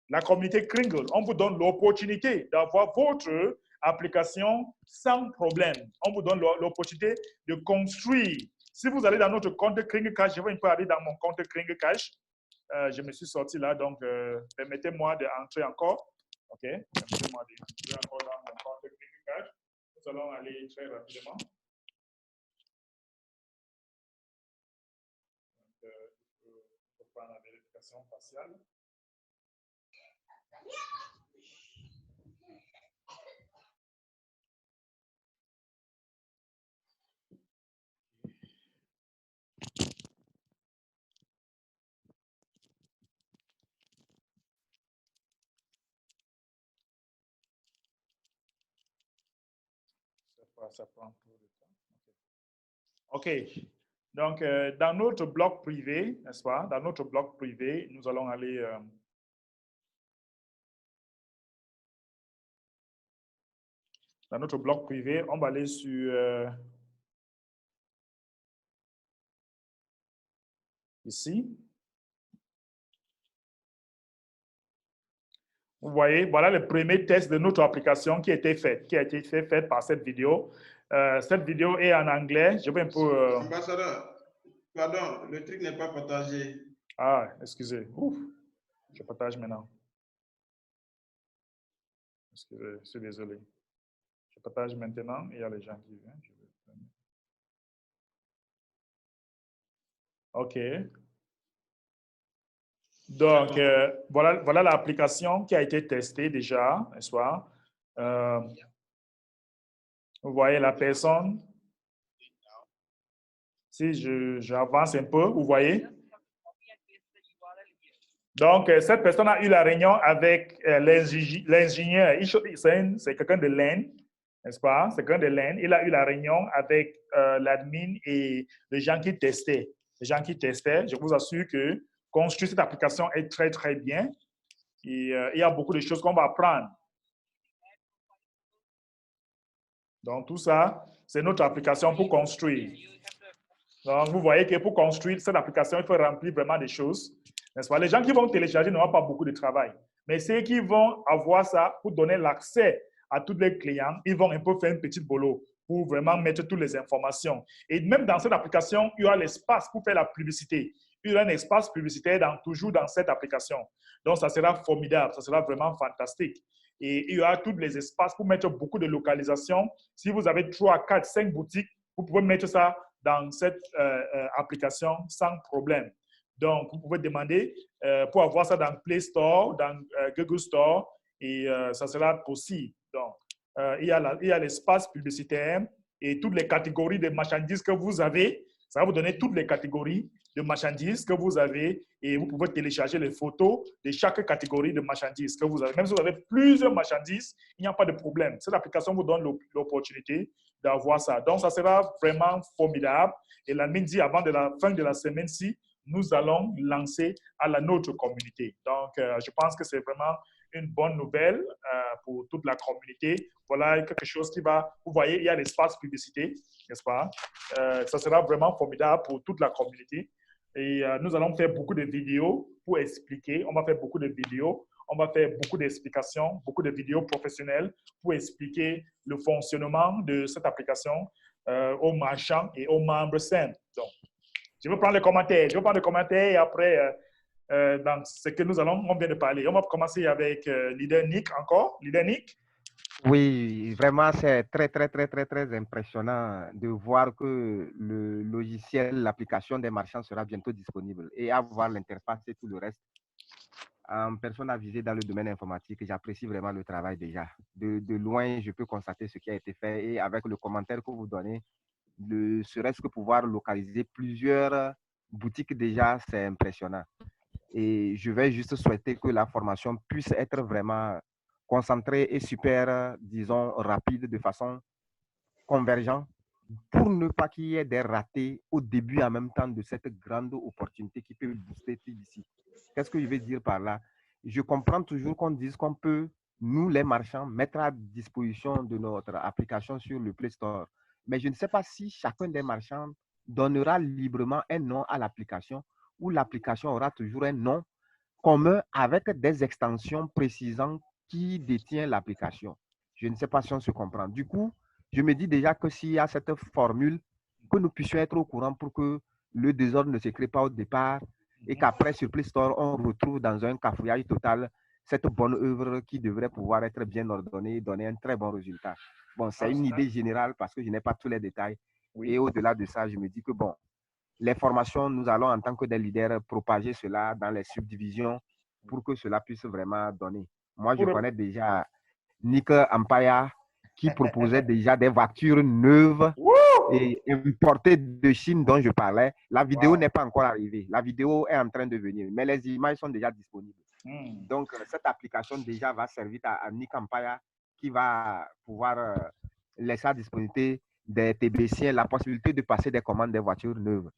la communauté Kringle, on vous donne l'opportunité d'avoir votre application sans problème. On vous donne l'opportunité de construire. Si vous allez dans notre compte Kringle Cash, je vais un peu aller dans mon compte Kringle Cash. Je me suis sorti là, donc permettez-moi d'entrer encore. OK? Permettez-moi d'entrer encore dans mon compte Kringle Cash. Nous allons aller très rapidement. Donc, il faut prendre la vérification faciale. Ça prend trop de temps. OK. Donc, dans notre bloc privé, n'est-ce pas? Dans notre bloc privé, nous allons aller... dans notre bloc privé, on va aller sur... ici. Vous voyez, voilà le premier test de notre application qui a été fait par cette vidéo. Cette vidéo est en anglais. Je vais un peu... Ambassadeur, pardon, le truc n'est pas partagé. Ah, excusez. Ouf, je partage maintenant. Excusez, je suis désolé. Je partage maintenant. Il y a les gens qui viennent. OK. Donc, voilà l'application qui a été testée déjà, n'est-ce pas? Vous voyez la personne. Si j'avance un peu, vous voyez? Donc, cette personne a eu la réunion avec l'ingénieur. C'est quelqu'un de l'Inde, n'est-ce pas? C'est quelqu'un de l'Inde. Il a eu la réunion avec l'admin et les gens qui testaient. Les gens qui testaient, je vous assure que construire cette application est très, très bien. Et il y a beaucoup de choses qu'on va apprendre. Donc, tout ça, c'est notre application pour construire. Donc, vous voyez que pour construire cette application, il faut remplir vraiment des choses. N'est-ce pas? Les gens qui vont télécharger n'auront pas beaucoup de travail. Mais ceux qui vont avoir ça pour donner l'accès à tous les clients, ils vont un peu faire un petit boulot pour vraiment mettre toutes les informations. Et même dans cette application, il y aura l'espace pour faire la publicité. Il y aura un espace publicitaire toujours dans cette application. Donc, ça sera formidable, ça sera vraiment fantastique. Et il y aura tous les espaces pour mettre beaucoup de localisation. Si vous avez 3, 4, 5 boutiques, vous pouvez mettre ça dans cette application sans problème. Donc, vous pouvez demander pour avoir ça dans Play Store, dans Google Store, et ça sera possible. Donc, il y a l'espace publicitaire et toutes les catégories de marchandises que vous avez. Ça va vous donner toutes les catégories de marchandises que vous avez et vous pouvez télécharger les photos de chaque catégorie de marchandises que vous avez. Même si vous avez plusieurs marchandises, il n'y a pas de problème. Cette application vous donne l'opportunité d'avoir ça. Donc, ça sera vraiment formidable. Et l'admin dit avant de la fin de la semaine-ci, nous allons lancer à notre communauté. Donc, je pense que c'est vraiment une bonne nouvelle pour toute la communauté. Voilà quelque chose qui va... Vous voyez, il y a l'espace publicité, n'est-ce pas? Ça sera vraiment formidable pour toute la communauté. Et nous allons faire beaucoup de vidéos pour expliquer. On va faire beaucoup de vidéos. On va faire beaucoup d'explications, beaucoup de vidéos professionnelles pour expliquer le fonctionnement de cette application. aux marchands et aux membres sains. Donc, je vais prendre les commentaires. Et après, dans ce que on vient de parler, on va commencer avec leader Nick encore. Leader Nick. Oui, vraiment, c'est très impressionnant de voir que le logiciel, l'application des marchands sera bientôt disponible et avoir l'interface et tout le reste. En personne avisée dans le domaine informatique, j'apprécie vraiment le travail déjà. De loin, je peux constater ce qui a été fait et avec le commentaire que vous donnez, serait-ce que pouvoir localiser plusieurs boutiques déjà, c'est impressionnant. Et je vais juste souhaiter que la formation puisse être vraiment concentrée et super, disons, rapide, de façon convergente, pour ne pas qu'il y ait des ratés au début en même temps de cette grande opportunité qui peut booster TBC. Qu'est-ce que je vais dire par là? Je comprends toujours qu'on dise qu'on peut, nous les marchands, mettre à disposition de notre application sur le Play Store. Mais je ne sais pas si chacun des marchands donnera librement un nom à l'application ou l'application aura toujours un nom commun avec des extensions précisant qui détient l'application. Je ne sais pas si on se comprend. Du coup, je me dis déjà que s'il y a cette formule, que nous puissions être au courant pour que le désordre ne se crée pas au départ et qu'après, sur Play Store, on retrouve dans un cafouillage total cette bonne œuvre qui devrait pouvoir être bien ordonnée et donner un très bon résultat. Bon, c'est une idée générale parce que je n'ai pas tous les détails. Oui. Et au-delà de ça, je me dis que bon, les formations, nous allons en tant que des leaders propager cela dans les subdivisions pour que cela puisse vraiment donner. Moi, je connais déjà Nick Ampaya qui proposait déjà des voitures neuves et importées de Chine dont je parlais. La vidéo n'est pas encore arrivée. La vidéo est en train de venir, mais les images sont déjà disponibles. Donc, cette application déjà va servir à Nick Ampaya qui va pouvoir laisser à disponibilité des TBC la possibilité de passer des commandes des voitures neuves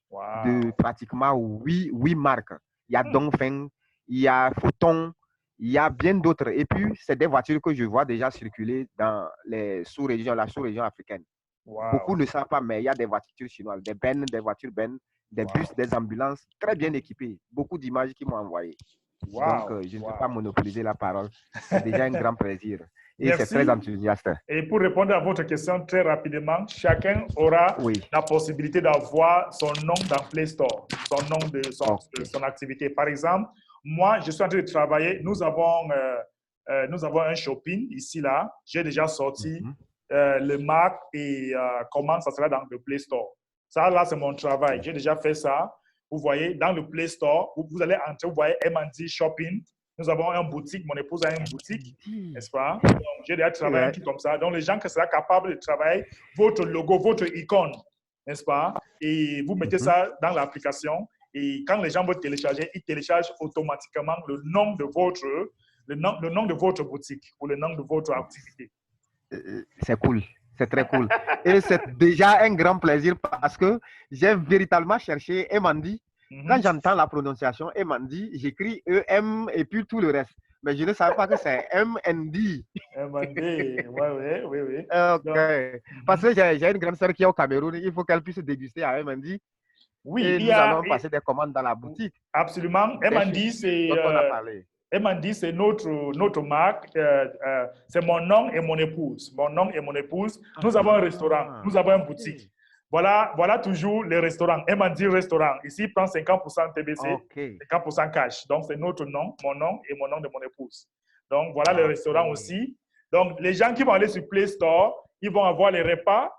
de pratiquement 8 marques. Il y a Dongfeng, il y a Photon, il y a bien d'autres. Et puis, c'est des voitures que je vois déjà circuler dans les sous-régions, la sous-région africaine. Beaucoup ne savent pas, mais il y a des voitures chinoises, des voitures Ben, des bus, des ambulances très bien équipées. Beaucoup d'images qui m'ont envoyé. Donc, je ne vais pas monopoliser la parole. C'est déjà un grand plaisir. Et c'est très enthousiaste. Et pour répondre à votre question très rapidement, chacun aura la possibilité d'avoir son nom dans Play Store, son nom de son activité. Par exemple, moi, je suis en train de travailler. Nous avons un shopping ici, là. J'ai déjà sorti le marque et comment ça sera dans le Play Store. Ça, là, c'est mon travail. J'ai déjà fait ça. Vous voyez, dans le Play Store, vous allez entrer, vous voyez M&D Shopping. Nous avons une boutique, mon épouse a une boutique, n'est-ce pas? Donc, j'ai déjà travaillé un truc comme ça. Donc, les gens qui seront capables de travailler votre logo, votre icône, n'est-ce pas? Et vous mettez ça dans l'application. Et quand les gens vont télécharger, ils téléchargent automatiquement le nom de votre boutique ou le nom de votre activité. C'est cool. C'est très cool. Et c'est déjà un grand plaisir parce que j'ai véritablement cherché Emandi. Quand j'entends la prononciation Emandi, j'écris E-M et puis tout le reste. Mais je ne savais pas que c'est M-N-D. M-N-D, oui. OK. Donc, parce que j'ai une grande sœur qui est au Cameroun. Il faut qu'elle puisse déguster à Emandi. Oui, et nous allons passer des commandes dans la boutique. Absolument. M&D, c'est notre marque. C'est mon nom et mon épouse. Mon nom et mon épouse. Nous avons un restaurant. Nous avons une boutique. Voilà toujours les restaurants. M&D Restaurant. Ici, il prend 50% TBC, 50% cash. Donc, c'est notre nom, mon nom et mon nom de mon épouse. Donc, voilà les restaurants aussi. Donc, les gens qui vont aller sur Play Store, ils vont avoir les repas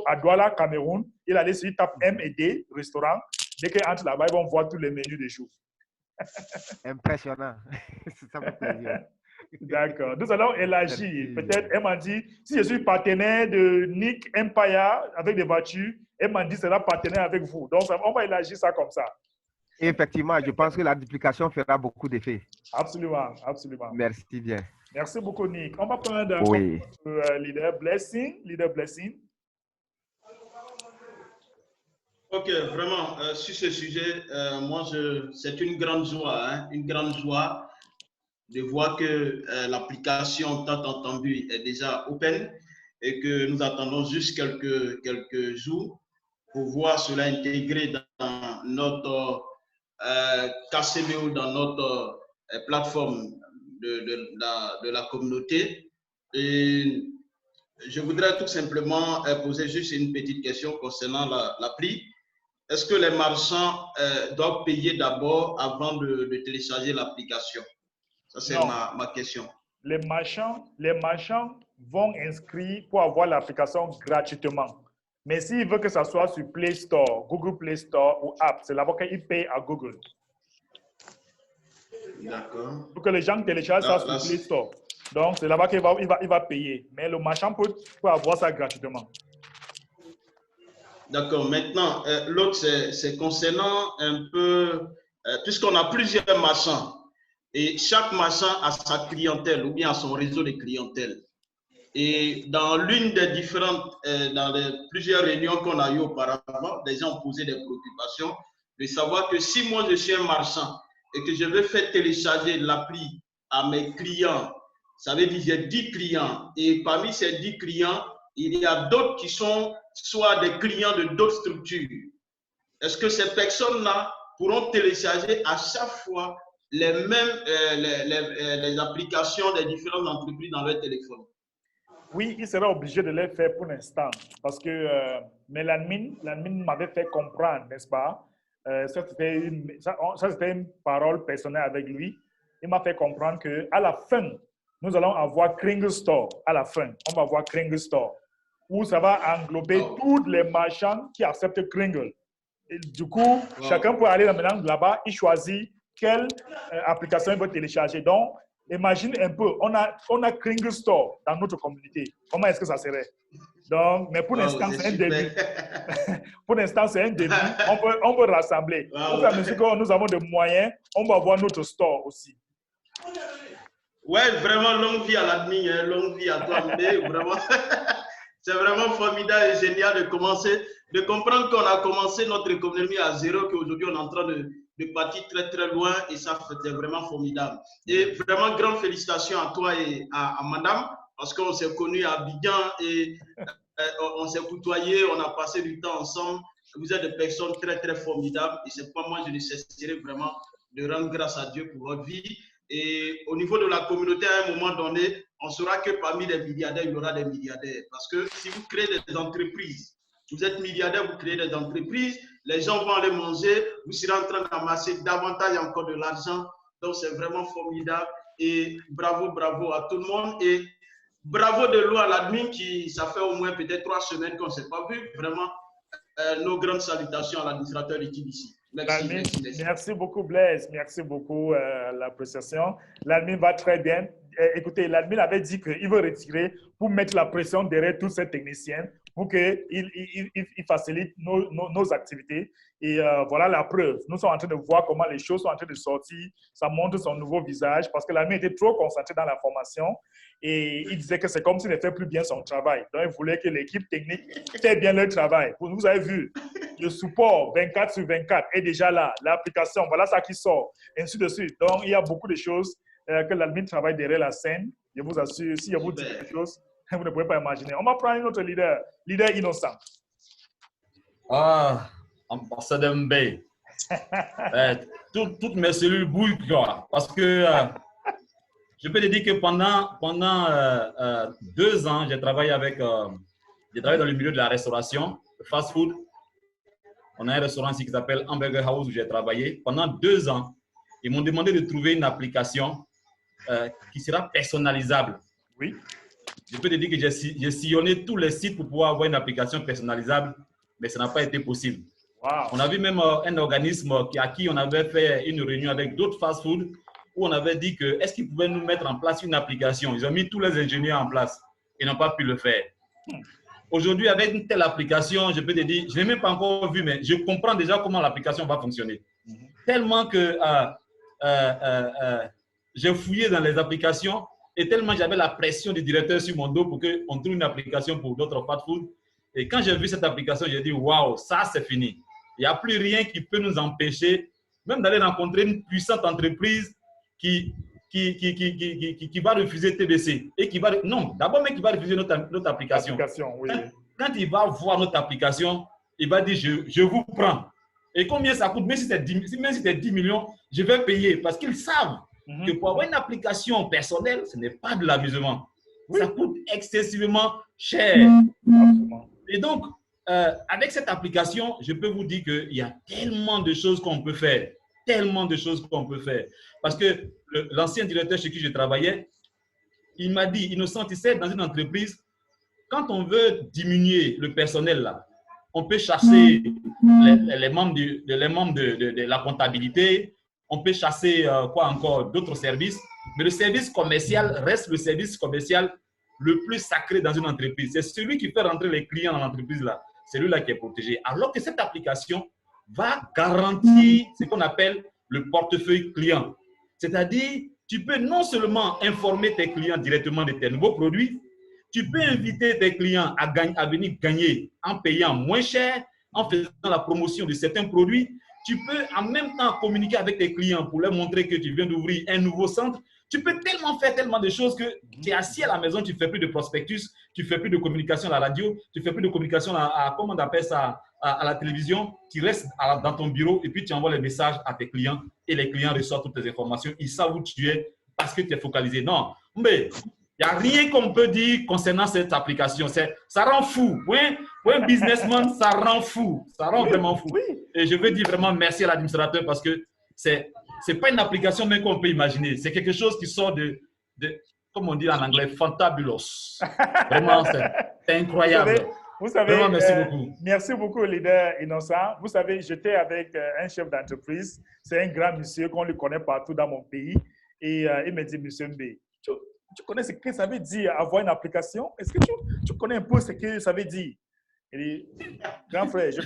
à Douala, Cameroun. Il allait sur tape M&D Restaurant. Dès qu'ils entrent là-bas, ils vont voir tous les menus du jour. Impressionnant. Ça me fait plaisir. D'accord. Nous allons élargir. Peut-être, elle m'a dit, si je suis partenaire de Nick Empire avec des voitures, elle m'a dit, sera partenaire avec vous. Donc, on va élargir ça comme ça. Effectivement, je pense que la duplication fera beaucoup d'effets. Absolument. Merci bien. Merci beaucoup, Nick. On va prendre un leader Blessing. Ok, vraiment, sur ce sujet, c'est une grande joie, de voir que l'application tant entendue est déjà open et que nous attendons juste quelques jours pour voir cela intégré dans notre KCBO, dans notre plateforme de la communauté. Et Je voudrais tout simplement poser juste une petite question concernant l'appli. Est-ce que les marchands doivent payer d'abord avant de télécharger l'application? Ça, c'est ma question. Les marchands vont inscrire pour avoir l'application gratuitement. Mais s'ils veulent que ça soit sur Play Store, Google Play Store ou App, c'est là-bas qu'ils payent à Google. D'accord. Pour que les gens téléchargent ça sur Play Store. Donc, c'est là-bas qu'il va payer. Mais le marchand peut avoir ça gratuitement. D'accord. Maintenant, l'autre, c'est concernant un peu, puisqu'on a plusieurs marchands, et chaque marchand a sa clientèle ou bien a son réseau de clientèle. Et dans l'une des différentes, dans plusieurs réunions qu'on a eues auparavant, les gens ont posé des préoccupations de savoir que si moi je suis un marchand et que je veux faire télécharger l'appli à mes clients, ça veut dire j'ai 10 clients et parmi ces 10 clients, il y a d'autres qui sont soit des clients de d'autres structures. Est-ce que ces personnes-là pourront télécharger à chaque fois les mêmes les applications des différentes entreprises dans leur téléphone? Oui, il sera obligé de les faire pour l'instant parce que mais l'admin m'avait fait comprendre, n'est-ce pas? Ça, c'était une parole personnelle avec lui. Il m'a fait comprendre qu'à la fin, nous allons avoir Kringle Store. À la fin, on va avoir Kringle Store où ça va englober tous les marchands qui acceptent Kringle. Et du coup, chacun peut aller maintenant là-bas, il choisit quelle application il veut télécharger. Donc, imagine un peu, on a Kringle Store dans notre communauté. Comment est-ce que ça serait? Donc, mais pour l'instant, c'est un début. Pour l'instant, c'est un début. On peut rassembler. Au fur et à mesure que nous avons des moyens, on va avoir notre store aussi. Ouais, vraiment, longue vie à l'admin, hein, longue vie à toi, mais vraiment, c'est vraiment formidable et génial de commencer, de comprendre qu'on a commencé notre économie à zéro, qu'aujourd'hui, on est en train de partir très, très loin et ça, c'est vraiment formidable. Et vraiment, grande félicitations à toi et à madame, parce qu'on s'est connus à Abidjan et on s'est côtoyés, on a passé du temps ensemble. Vous êtes des personnes très, très formidables et c'est pourquoi moi, je ne cesserai vraiment de rendre grâce à Dieu pour votre vie. Et au niveau de la communauté, à un moment donné, on saura que parmi les milliardaires, il y aura des milliardaires. Parce que si vous créez des entreprises, vous êtes milliardaire, vous créez des entreprises, les gens vont aller manger, vous serez en train d'amasser davantage encore de l'argent. Donc, c'est vraiment formidable. Et bravo, bravo à tout le monde. Et bravo de l'eau à l'admin qui, ça fait au moins peut-être 3 semaines qu'on ne s'est pas vu. Vraiment, nos grandes salutations à l'administrateur de TBC. Merci, merci beaucoup, Blaise. Merci beaucoup l'appréciation. L'admin va très bien. Écoutez, l'admin avait dit qu'il veut retirer pour mettre la pression derrière tous ces techniciens pour qu'ils facilitent nos activités. Et voilà la preuve. Nous sommes en train de voir comment les choses sont en train de sortir. Ça montre son nouveau visage parce que l'admin était trop concentré dans la formation et il disait que c'est comme s'il ne fait plus bien son travail. Donc, il voulait que l'équipe technique fait bien leur travail. Vous avez vu, le support 24 sur 24 est déjà là. L'application, voilà ça qui sort, ainsi de suite. Donc, il y a beaucoup de choses que l'admin travaille derrière la scène. Je vous assure, si je vous dis quelque chose, vous ne pouvez pas imaginer. On va prendre notre leader innocent. Ah, ambassadeur Mbaye. Toutes mes cellules bouillent, quoi. Parce que je peux te dire que pendant 2 ans, j'ai travaillé dans le milieu de la restauration, le fast-food. On a un restaurant ici qui s'appelle Hamburger House où j'ai travaillé. Pendant 2 ans, ils m'ont demandé de trouver une application qui sera personnalisable. Oui. Je peux te dire que j'ai sillonné tous les sites pour pouvoir avoir une application personnalisable, mais ça n'a pas été possible. Wow. On a vu même un organisme à qui on avait fait une réunion avec d'autres fast-food où on avait dit que est-ce qu'ils pouvaient nous mettre en place une application. Ils ont mis tous les ingénieurs en place et n'ont pas pu le faire. Aujourd'hui, avec une telle application, je peux te dire, je n'ai même pas encore vu, mais je comprends déjà comment l'application va fonctionner. Tellement que j'ai fouillé dans les applications et tellement j'avais la pression du directeur sur mon dos pour qu'on trouve une application pour d'autres fast-food. Et quand j'ai vu cette application, j'ai dit, waouh, ça c'est fini. Il n'y a plus rien qui peut nous empêcher, même d'aller rencontrer une puissante entreprise qui va refuser TBC. Et qui va, non, d'abord, mais qui va refuser notre application. Oui. Quand il va voir notre application, il va dire, je vous prends. Et combien ça coûte? Même si c'est 10 millions, je vais payer. Parce qu'ils savent que pour avoir une application personnelle, ce n'est pas de l'amusement. Ça coûte excessivement cher. Et donc, avec cette application, je peux vous dire qu'il y a tellement de choses qu'on peut faire. Tellement de choses qu'on peut faire. Parce que l'ancien directeur chez qui je travaillais, il m'a dit, Innocent, tu sais, dans une entreprise, quand on veut diminuer le personnel, là, on peut chasser les membres de la comptabilité, on peut chasser quoi encore, d'autres services, mais le service commercial reste le service commercial le plus sacré dans une entreprise. C'est celui qui fait rentrer les clients dans l'entreprise, là. C'est lui-là qui est protégé. Alors que cette application va garantir ce qu'on appelle le portefeuille client. C'est-à-dire, tu peux non seulement informer tes clients directement de tes nouveaux produits, tu peux inviter tes clients à venir gagner en payant moins cher, en faisant la promotion de certains produits. Tu peux en même temps communiquer avec tes clients pour leur montrer que tu viens d'ouvrir un nouveau centre. Tu peux tellement faire tellement de choses que tu es assis à la maison, tu ne fais plus de prospectus, tu ne fais plus de communication à la radio, tu ne fais plus de communication comment on appelle ça, à la télévision. Tu restes dans ton bureau et puis tu envoies les messages à tes clients et les clients reçoivent toutes tes informations. Ils savent où tu es parce que tu es focalisé. Non, mais il n'y a rien qu'on peut dire concernant cette application. Ça rend fou. Pour un businessman, ça rend fou. Ça rend vraiment fou. Et je veux dire vraiment merci à l'administrateur parce que c'est pas une application même qu'on peut imaginer. C'est quelque chose qui sort de comme on dit en anglais, fantabulous. Vraiment, c'est incroyable. Vous savez, vraiment, merci beaucoup. Merci beaucoup, leader Innocent. Vous savez, j'étais avec un chef d'entreprise. C'est un grand monsieur qu'on lui connaît partout dans mon pays. Et il me dit, monsieur Mbé, tu connais ce que ça veut dire avoir une application? Est-ce que tu connais un peu ce que ça veut dire? Il dit, grand frère, je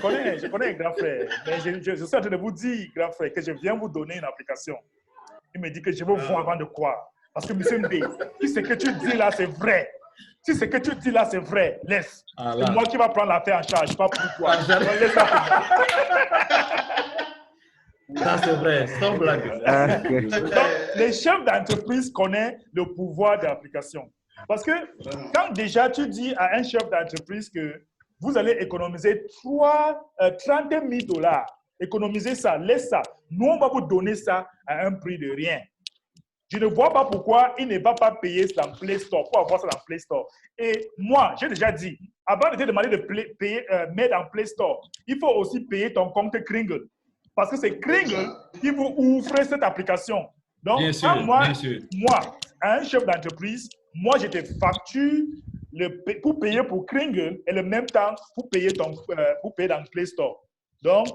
connais un grand frère, mais je suis en train de vous dire, grand frère, que je viens vous donner une application. Il me dit que je veux voir avant de croire. Parce que, monsieur Mbé, si ce que tu dis là, c'est vrai, si ce que tu dis là, c'est vrai, laisse. C'est moi qui va prendre l'affaire en charge, pas pour toi. Laisse ça pour moi. Ça, c'est vrai, sans blague. Donc, les chefs d'entreprise connaissent le pouvoir de l'application. Parce que quand déjà tu dis à un chef d'entreprise que vous allez économiser 30 000 $, économisez ça, laisse ça. Nous, on va vous donner ça à un prix de rien. Je ne vois pas pourquoi il ne va pas payer ça dans Play Store, pour avoir ça dans Play Store. Et moi, j'ai déjà dit, avant de te demander de payer, mettre dans Play Store, il faut aussi payer ton compte Kringle. Parce que c'est Kringle qui vous ouvre cette application. Donc, bien sûr, moi, un chef d'entreprise, moi, je te facture pour payer pour Kringle et le même temps pour payer dans Play Store. Donc,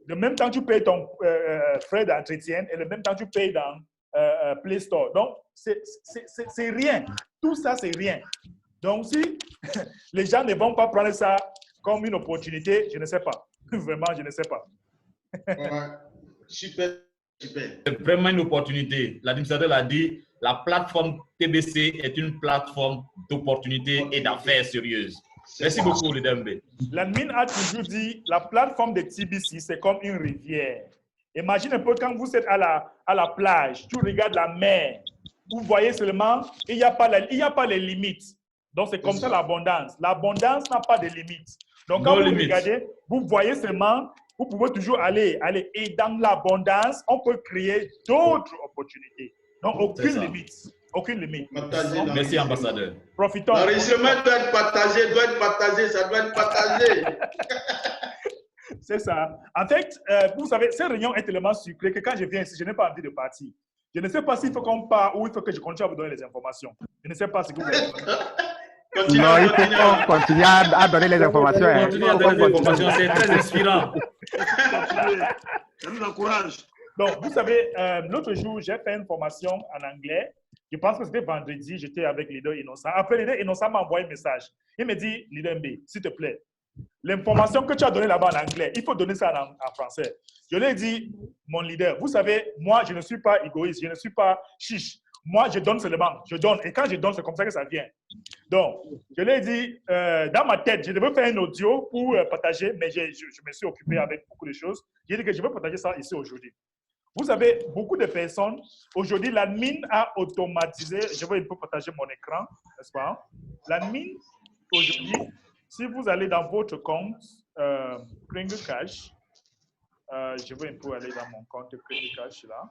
le même temps tu payes ton frais d'entretien et le même temps tu payes dans Play Store. Donc, c'est rien. Tout ça, c'est rien. Donc, si les gens ne vont pas prendre ça comme une opportunité, je ne sais pas. Vraiment, je ne sais pas. Super, super. C'est vraiment une opportunité. L'administrateur l'a dit, la plateforme TBC est une plateforme d'opportunités et d'affaires sérieuses. Merci beaucoup, le Dembe. L'admin a toujours dit, la plateforme de TBC, c'est comme une rivière. Imagine un peu quand vous êtes à la plage, tu regardes la mer, vous voyez seulement, il n'y a pas les limites. Donc, c'est comme ça l'abondance. L'abondance n'a pas de limites. Donc, quand vous regardez, vous voyez seulement, vous pouvez toujours aller. Et dans l'abondance, on peut créer d'autres opportunités. Donc, aucune limite. Aucune limite. Merci, ambassadeur. Profitons. L'enrichissement doit être partagé, ça doit être partagé. C'est ça. En fait, vous savez, cette réunion est tellement sucrée que quand je viens ici, je n'ai pas envie de partir. Je ne sais pas s'il faut qu'on part ou il faut que je continue à vous donner les informations. Je ne sais pas ce que vous voulez. Non, il faut qu'on continue à donner les informations. Continuez à donner les informations, c'est très inspirant. Ça nous encourage. Donc, vous savez, l'autre jour, j'ai fait une formation en anglais. Je pense que c'était vendredi, j'étais avec Leader Innocent. Après, Leader Innocent m'a envoyé un message. Il me dit, Leader Mbe, s'il te plaît, l'information que tu as donnée là-bas en anglais, il faut donner ça en français. Je lui ai dit, mon leader, vous savez, moi, je ne suis pas égoïste, je ne suis pas chiche. Moi, je donne seulement, je donne. Et quand je donne, c'est comme ça que ça vient. Donc, je lui ai dit, dans ma tête, je devais faire un audio pour partager, mais je me suis occupé avec beaucoup de choses. J'ai dit que je vais partager ça ici aujourd'hui. Vous savez, beaucoup de personnes, aujourd'hui, l'admin a automatisé, je vais un peu partager mon écran, n'est-ce pas? L'admin, aujourd'hui, si vous allez dans votre compte Kringle Cash, je vais un peu aller dans mon compte Kringle Cash là.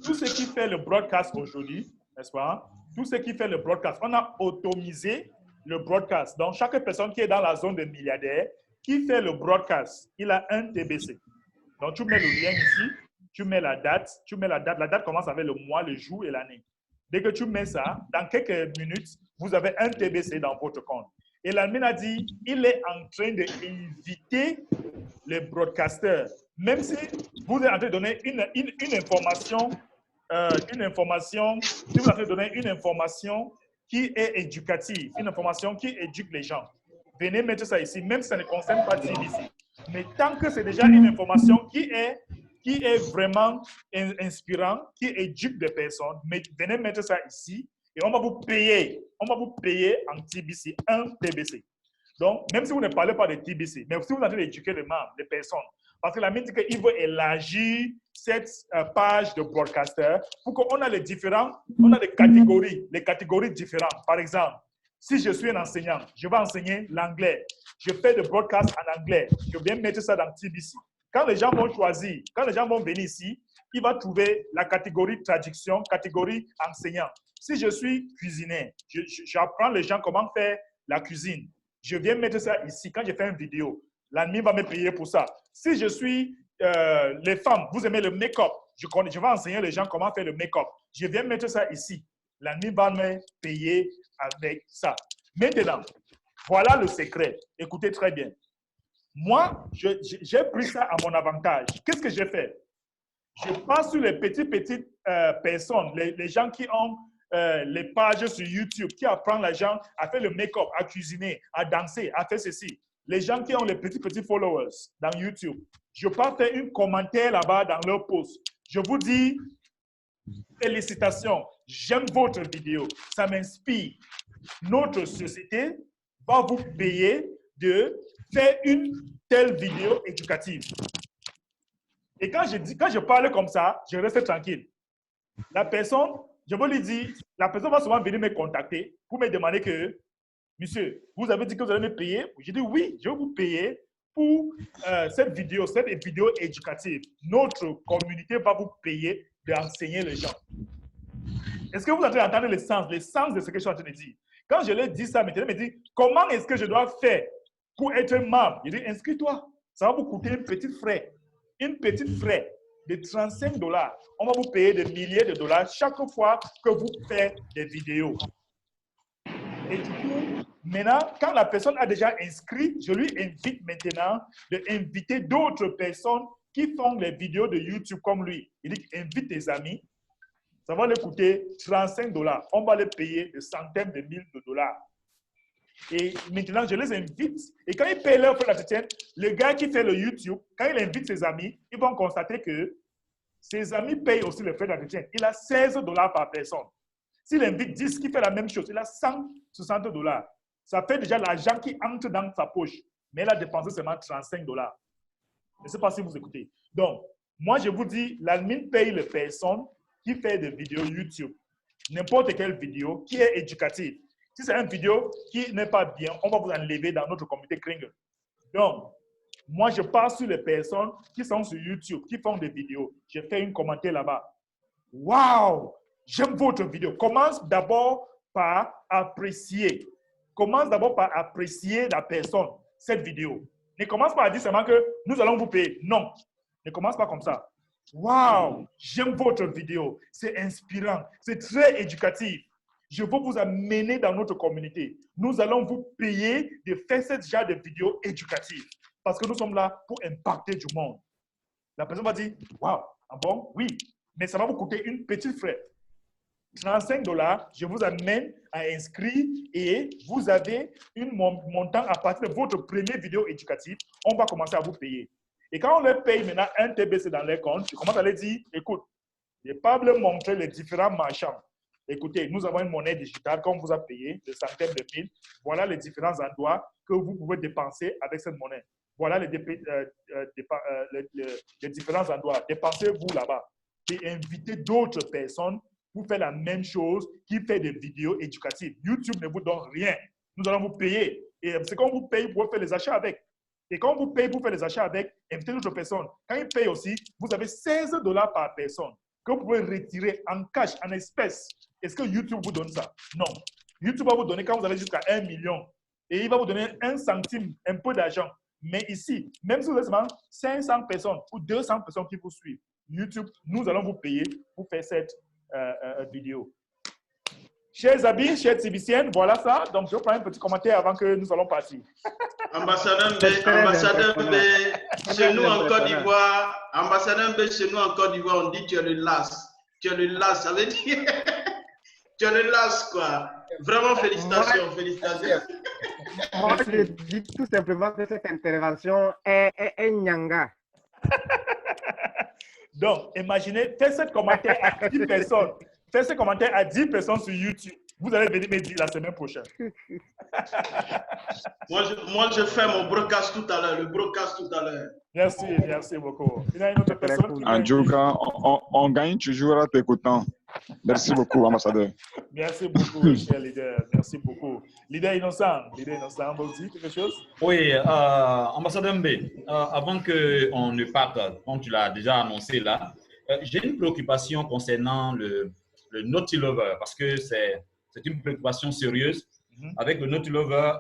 Tout ce qui fait le broadcast aujourd'hui, n'est-ce pas? Tout ce qui fait le broadcast. On a automisé le broadcast. Donc, chaque personne qui est dans la zone de milliardaires, qui fait le broadcast, il a 1 TBC. Donc, tu mets le lien ici, tu mets la date, la date commence avec le mois, le jour et l'année. Dès que tu mets ça, dans quelques minutes, vous avez 1 TBC dans votre compte. Et l'admin a dit, il est en train d'inviter les broadcasters. Même si vous êtes en train de donner une information, si vous êtes en train de donner une information qui est éducative, une information qui éduque les gens, venez mettre ça ici, même si ça ne concerne pas TBC. Mais tant que c'est déjà une information qui est vraiment inspirante, qui éduque des personnes, venez mettre ça ici et on va vous payer. On va vous payer en TBC, 1 TBC. Donc, même si vous ne parlez pas de TBC, mais si vous êtes en train d'éduquer les membres, les personnes, parce que la dit qu'il veut élargir cette page de broadcaster pour qu'on ait les catégories différentes. Par exemple, si je suis un enseignant, je vais enseigner l'anglais. Je fais des broadcasts en anglais. Je viens mettre ça dans TBC. Quand les gens vont choisir, quand les gens vont venir ici, ils vont trouver la catégorie traduction, catégorie enseignant. Si je suis cuisinier, j'apprends les gens comment faire la cuisine. Je viens mettre ça ici. Quand je fais une vidéo, l'admin va me payer pour ça. Si je suis les femmes, vous aimez le make-up, je vais enseigner les gens comment faire le make-up. Je viens mettre ça ici. L'admin va me payer avec ça. Maintenant, voilà le secret. Écoutez très bien. Moi, j'ai pris ça à mon avantage. Qu'est-ce que j'ai fait? Je passe sur les petites personnes, les gens qui ont les pages sur YouTube, qui apprennent les gens à faire le make-up, à cuisiner, à danser, à faire ceci. Les gens qui ont les petits followers dans YouTube. Je peux faire un commentaire là-bas dans leur post. Je vous dis, félicitations, j'aime votre vidéo, ça m'inspire. Notre société va vous payer de faire une telle vidéo éducative. Et quand je parle comme ça, je reste tranquille. La personne, je vous le dis, la personne va souvent venir me contacter pour me demander que, monsieur, vous avez dit que vous allez me payer? Je dis oui, je vais vous payer pour cette vidéo éducative. Notre communauté va vous payer d'enseigner les gens. Est-ce que vous entendez entendre le sens de ce que je suis en train de dire? Quand je leur dis ça, maintenant, il me dit, comment est-ce que je dois faire pour être membre? Je dis, inscris-toi. Ça va vous coûter une petite frais de 35 $. On va vous payer des milliers de dollars chaque fois que vous faites des vidéos. Et du coup, maintenant, quand la personne a déjà inscrit, je lui invite maintenant d'inviter d'autres personnes qui font les vidéos de YouTube comme lui. Il dit, invite tes amis. Ça va leur coûter 35 $. On va les payer des centaines de milliers de dollars. Et maintenant, je les invite. Et quand ils payent leur frais d'entretien, le gars qui fait le YouTube, quand il invite ses amis, ils vont constater que ses amis payent aussi les frais d'entretien. Il a 16 $ par personne. S'il invite 10 qui fait la même chose, il a 160 $. Ça fait déjà l'argent qui entre dans sa poche. Mais il a dépensé seulement 35 $. Je ne sais pas si vous écoutez. Donc, moi, je vous dis, l'admin paye les personnes qui font des vidéos YouTube. N'importe quelle vidéo qui est éducative. Si c'est une vidéo qui n'est pas bien, on va vous enlever dans notre communauté Kringle. Donc, moi, je passe sur les personnes qui sont sur YouTube, qui font des vidéos. Je fais un commentaire là-bas. Waouh! J'aime votre vidéo. Commence d'abord par apprécier. Commence d'abord par apprécier la personne, cette vidéo. Ne commence pas à dire seulement que nous allons vous payer. Non. Ne commence pas comme ça. Waouh! J'aime votre vidéo. C'est inspirant. C'est très éducatif. Je veux vous amener dans notre communauté. Nous allons vous payer de faire ce genre de vidéos éducatives. Parce que nous sommes là pour impacter du monde. La personne va dire, waouh, ah bon? Oui, mais ça va vous coûter une petite frais. 35 $, je vous amène à inscrire et vous avez un montant à partir de votre première vidéo éducative. On va commencer à vous payer. Et quand on leur paye maintenant un TBC dans leur compte, je commence à leur dire, écoute, je ne vais pas leur montrer les différents marchands. Écoutez, nous avons une monnaie digitale qu'on vous a payé de centaines de mille. Voilà les différents endroits que vous pouvez dépenser avec cette monnaie. Voilà les différents endroits. Dépensez-vous là-bas. Et invitez d'autres personnes pour faire la même chose, qui fait des vidéos éducatives. YouTube ne vous donne rien. Nous allons vous payer. Et c'est qu'on vous paye pour faire les achats avec. Et quand on vous paye pour faire les achats avec, invitez d'autres personnes. Quand ils payent aussi, vous avez 16 $ par personne. que vous pouvez retirer en cash, en espèces. Est-ce que YouTube vous donne ça? Non. YouTube va vous donner quand vous avez jusqu'à 1 million. Et il va vous donner 1 centime, un peu d'argent. Mais ici, même si vous avez seulement 500 personnes ou 200 personnes qui vous suivent, YouTube, nous allons vous payer pour faire cette vidéo. Chers amis, chers Tibiciennes, voilà ça. Donc, je prends un petit commentaire avant que nous allons partir. Ambassadeur Mbe, chez nous en Côte d'Ivoire, ambassadeur Mbe, chez nous en Côte d'Ivoire, on dit tu es le las. Tu es le las, ça veut dire tu es le las, quoi. Vraiment, félicitations, félicitations. Moi, je dis tout simplement que cette intervention est nyanga. Donc, imaginez, faites ce commentaire à 10 personnes. Faites ce commentaire à 10 personnes sur YouTube. Vous allez venir me dire la semaine prochaine. moi, je fais mon broadcast tout à l'heure, le broadcast tout à l'heure. Merci beaucoup. Il y a une autre personne. En tout cas, on gagne toujours en t'écoutant. Merci beaucoup, ambassadeur. Merci beaucoup, cher leader. Merci beaucoup. Leader Innocent, vous aussi quelque chose? Oui, ambassadeur Mbe, avant qu'on ne parte, comme tu l'as déjà annoncé là, j'ai une préoccupation concernant le Naughty Lover, parce que c'est une préoccupation sérieuse. Avec le Naughty Lover,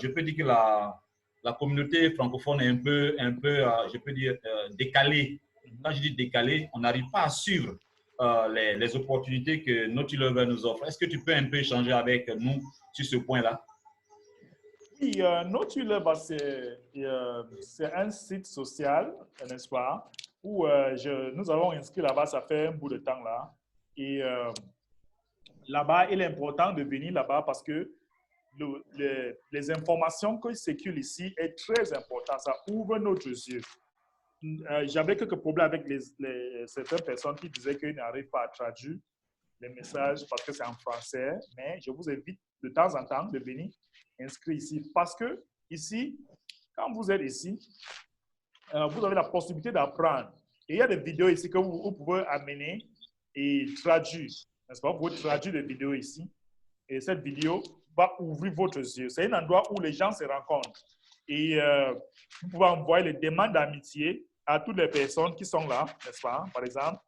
je peux dire que la communauté francophone est un peu je peux dire, décalée. Quand je dis décalée, on n'arrive pas à suivre les opportunités que Naughty Lover nous offre. Est-ce que tu peux un peu échanger avec nous sur ce point-là? Oui, Naughty Lover, c'est un site social, n'est-ce pas, où nous avons inscrit là-bas, ça fait un bout de temps là. Et là-bas, il est important de venir là-bas parce que les informations que circulent ici est très important. Ça ouvre notre yeux. J'avais quelques problèmes avec certaines personnes qui disaient qu'ils n'arrivent pas à traduire les messages parce que c'est en français. Mais je vous invite de temps en temps de venir inscrire ici parce que ici, quand vous êtes ici, vous avez la possibilité d'apprendre. Et il y a des vidéos ici que vous pouvez amener et traduire, n'est-ce pas? Vous pouvez traduire des vidéos ici. Et cette vidéo va ouvrir votre yeux. C'est un endroit où les gens se rencontrent. Et vous pouvez envoyer les demandes d'amitié à toutes les personnes qui sont là, n'est-ce pas? Par exemple,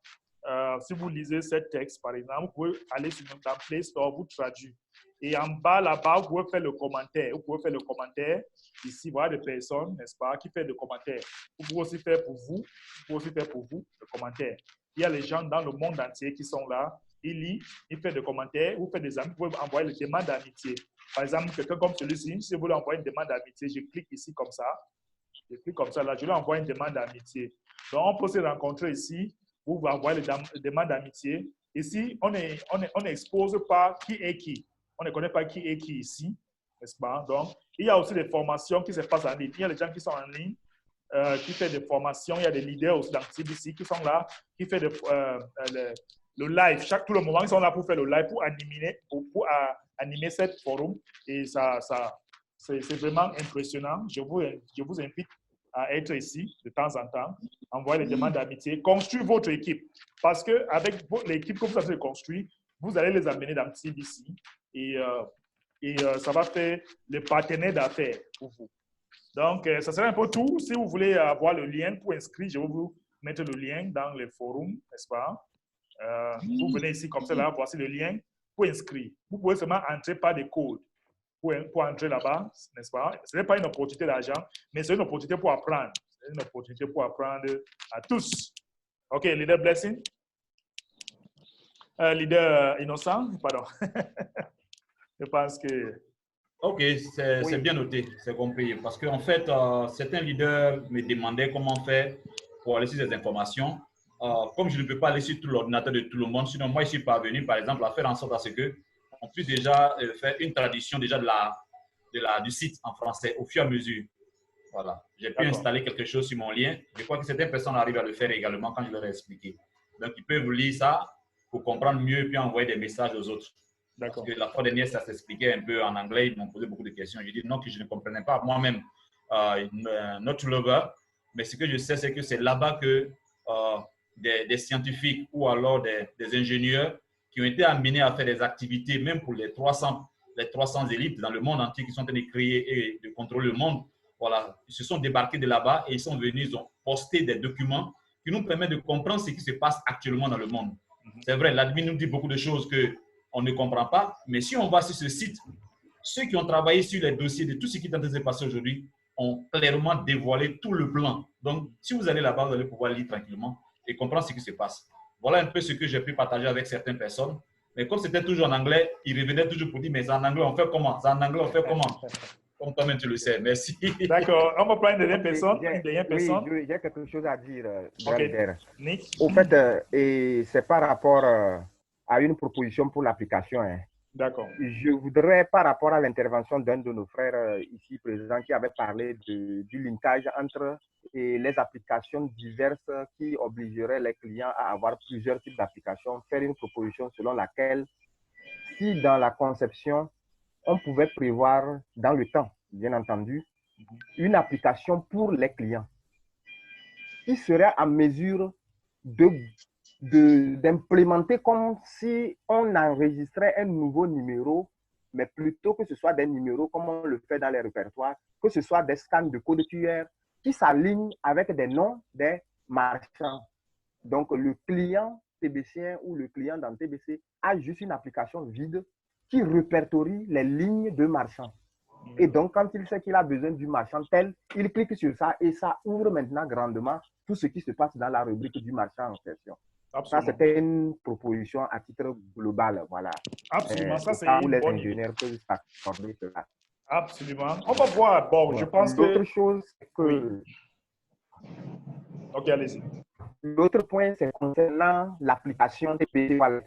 si vous lisez ce texte, par exemple, vous pouvez aller sur notre Play Store, vous traduire. Et en bas, là-bas, vous pouvez faire le commentaire. Vous pouvez faire le commentaire. Ici, voilà des personnes, n'est-ce pas, qui font le commentaire. Vous pouvez aussi faire pour vous. Vous pouvez aussi faire pour vous le commentaire. Il y a les gens dans le monde entier qui sont là. Ils lisent, ils font des commentaires. Vous faites des amis. Vous pouvez envoyer les demandes d'amitié. Par exemple, quelqu'un comme celui-ci, si vous voulez envoyer une demande d'amitié, je clique ici comme ça. Je clique comme ça, là, je lui envoie une demande d'amitié. Donc, on peut se rencontrer ici. Vous envoyez les demandes d'amitié. Ici, on n'expose pas qui est qui. On ne connaît pas qui est qui ici, n'est-ce pas? Donc, il y a aussi des formations qui se passent en ligne. Il y a des gens qui sont en ligne, qui font des formations. Il y a des leaders aussi dans TBC qui sont là, qui font le live. Tout le moment, ils sont là pour faire le live, pour animer cette forum. Et c'est vraiment impressionnant. Je vous invite à être ici de temps en temps, envoyer les demandes d'amitié, construire votre équipe. Parce qu'avec l'équipe que vous avez construite, vous allez les amener dans TBC et ça va faire les partenaires d'affaires pour vous. Donc, ça serait un peu tout. Si vous voulez avoir le lien pour inscrire, je vais vous mettre le lien dans le forum, n'est-ce pas? Vous venez ici comme ça, là, voici le lien pour inscrire. Vous pouvez seulement entrer par des codes pour entrer là-bas, n'est-ce pas? Ce n'est pas une opportunité d'argent, mais c'est une opportunité pour apprendre. C'est une opportunité pour apprendre à tous. OK, leader Blessing. Leader Innocent, pardon. Je pense que... OK, c'est bien noté, c'est compris. Parce qu'en fait, certains leaders me demandaient comment faire pour aller sur ces informations. Comme je ne peux pas aller sur tout l'ordinateur de tout le monde, sinon moi, je suis parvenu, par exemple, à faire en sorte à ce qu'on puisse déjà faire une traduction déjà du site en français au fur et à mesure. Voilà. J'ai pu installer quelque chose sur mon lien. Je crois que certaines personnes arrivent à le faire également quand je leur ai expliqué. Donc, ils peuvent lire ça pour comprendre mieux et puis envoyer des messages aux autres. Parce que la fois dernière, ça s'expliquait un peu en anglais. Ils m'ont posé beaucoup de questions. J'ai dit non, que je ne comprenais pas moi-même Naughty Lover. Mais ce que je sais, c'est que c'est là-bas que des scientifiques ou alors des ingénieurs qui ont été amenés à faire des activités, même pour les 300 élites dans le monde entier qui sont en train de créer et de contrôler le monde. Voilà, ils se sont débarqués de là-bas et ils sont venus, ils ont posté des documents qui nous permet de comprendre ce qui se passe actuellement dans le monde. C'est vrai, l'admin nous dit beaucoup de choses qu'on ne comprend pas, mais si on va sur ce site, ceux qui ont travaillé sur les dossiers de tout ce qui est en train de se passer aujourd'hui ont clairement dévoilé tout le plan. Donc, si vous allez là-bas, vous allez pouvoir lire tranquillement et comprendre ce qui se passe. Voilà un peu ce que j'ai pu partager avec certaines personnes. Mais comme c'était toujours en anglais, ils revenaient toujours pour dire, mais en anglais, on fait comment? En anglais, on fait comment? Comme toi-même, tu le sais. Merci. D'accord. On va prendre une dernière personne. Oui, j'ai quelque chose à dire. Nick. Au fait, et c'est par rapport à une proposition pour l'application. Hein. D'accord. Je voudrais, par rapport à l'intervention d'un de nos frères ici présents qui avait parlé du linkage entre les applications diverses qui obligeraient les clients à avoir plusieurs types d'applications, faire une proposition selon laquelle, si dans la conception, on pouvait prévoir dans le temps, bien entendu, une application pour les clients qui serait à mesure d'implémenter comme si on enregistrait un nouveau numéro, mais plutôt que ce soit des numéros comme on le fait dans les répertoires, que ce soit des scans de code QR qui s'alignent avec des noms des marchands. Donc, le client TBCien ou le client dans TBC a juste une application vide qui répertorie les lignes de marchands. Et donc, quand il sait qu'il a besoin du marchand tel, il clique sur ça et ça ouvre maintenant grandement tout ce qui se passe dans la rubrique du marchand en question. Absolument. Ça, c'était une proposition à titre global. Voilà. Absolument. Ça, c'est où une les bonne ingénieurs peuvent s'accorder cela. Absolument. On va voir. Bon, je pense que... L'autre chose, c'est que... Oui. OK, allez-y. L'autre point, c'est concernant l'application TBC Wallet.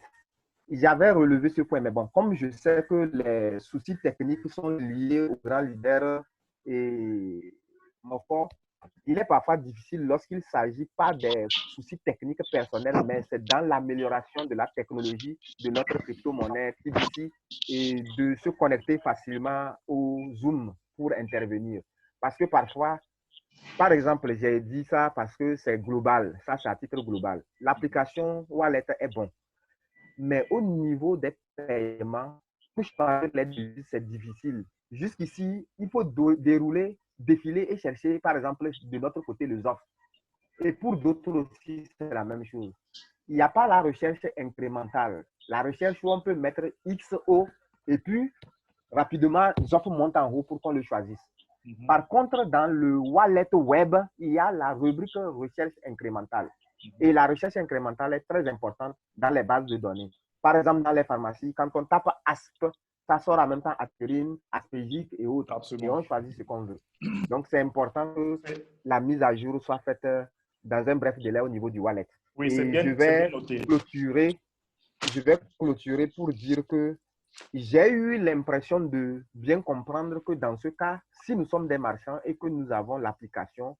J'avais relevé ce point, mais bon, comme je sais que les soucis techniques sont liés aux grands leaders et mon fond, il est parfois difficile lorsqu'il ne s'agit pas des soucis techniques personnels, mais c'est dans l'amélioration de la technologie de notre crypto-monnaie TBC et de se connecter facilement au Zoom pour intervenir. Parce que parfois, par exemple, j'ai dit ça parce que c'est global, ça c'est à titre global. L'application Wallet est bon. Mais au niveau des paiements, c'est difficile. Jusqu'ici, il faut défiler et chercher, par exemple, de notre côté, les offres. Et pour d'autres aussi, c'est la même chose. Il n'y a pas la recherche incrémentale. La recherche où on peut mettre XO et puis, rapidement, les offres montent en haut pour qu'on le choisisse. Par contre, dans le wallet web, il y a la rubrique recherche incrémentale. Et la recherche incrémentale est très importante dans les bases de données. Par exemple, dans les pharmacies, quand on tape ASP, ça sort en même temps Aspirine, Aspégique et autres. Absolument. Et on choisit ce qu'on veut. Donc, c'est important que la mise à jour soit faite dans un bref délai au niveau du wallet. Oui, c'est bien, je vais clôturer pour dire que j'ai eu l'impression de bien comprendre que dans ce cas, si nous sommes des marchands et que nous avons l'application,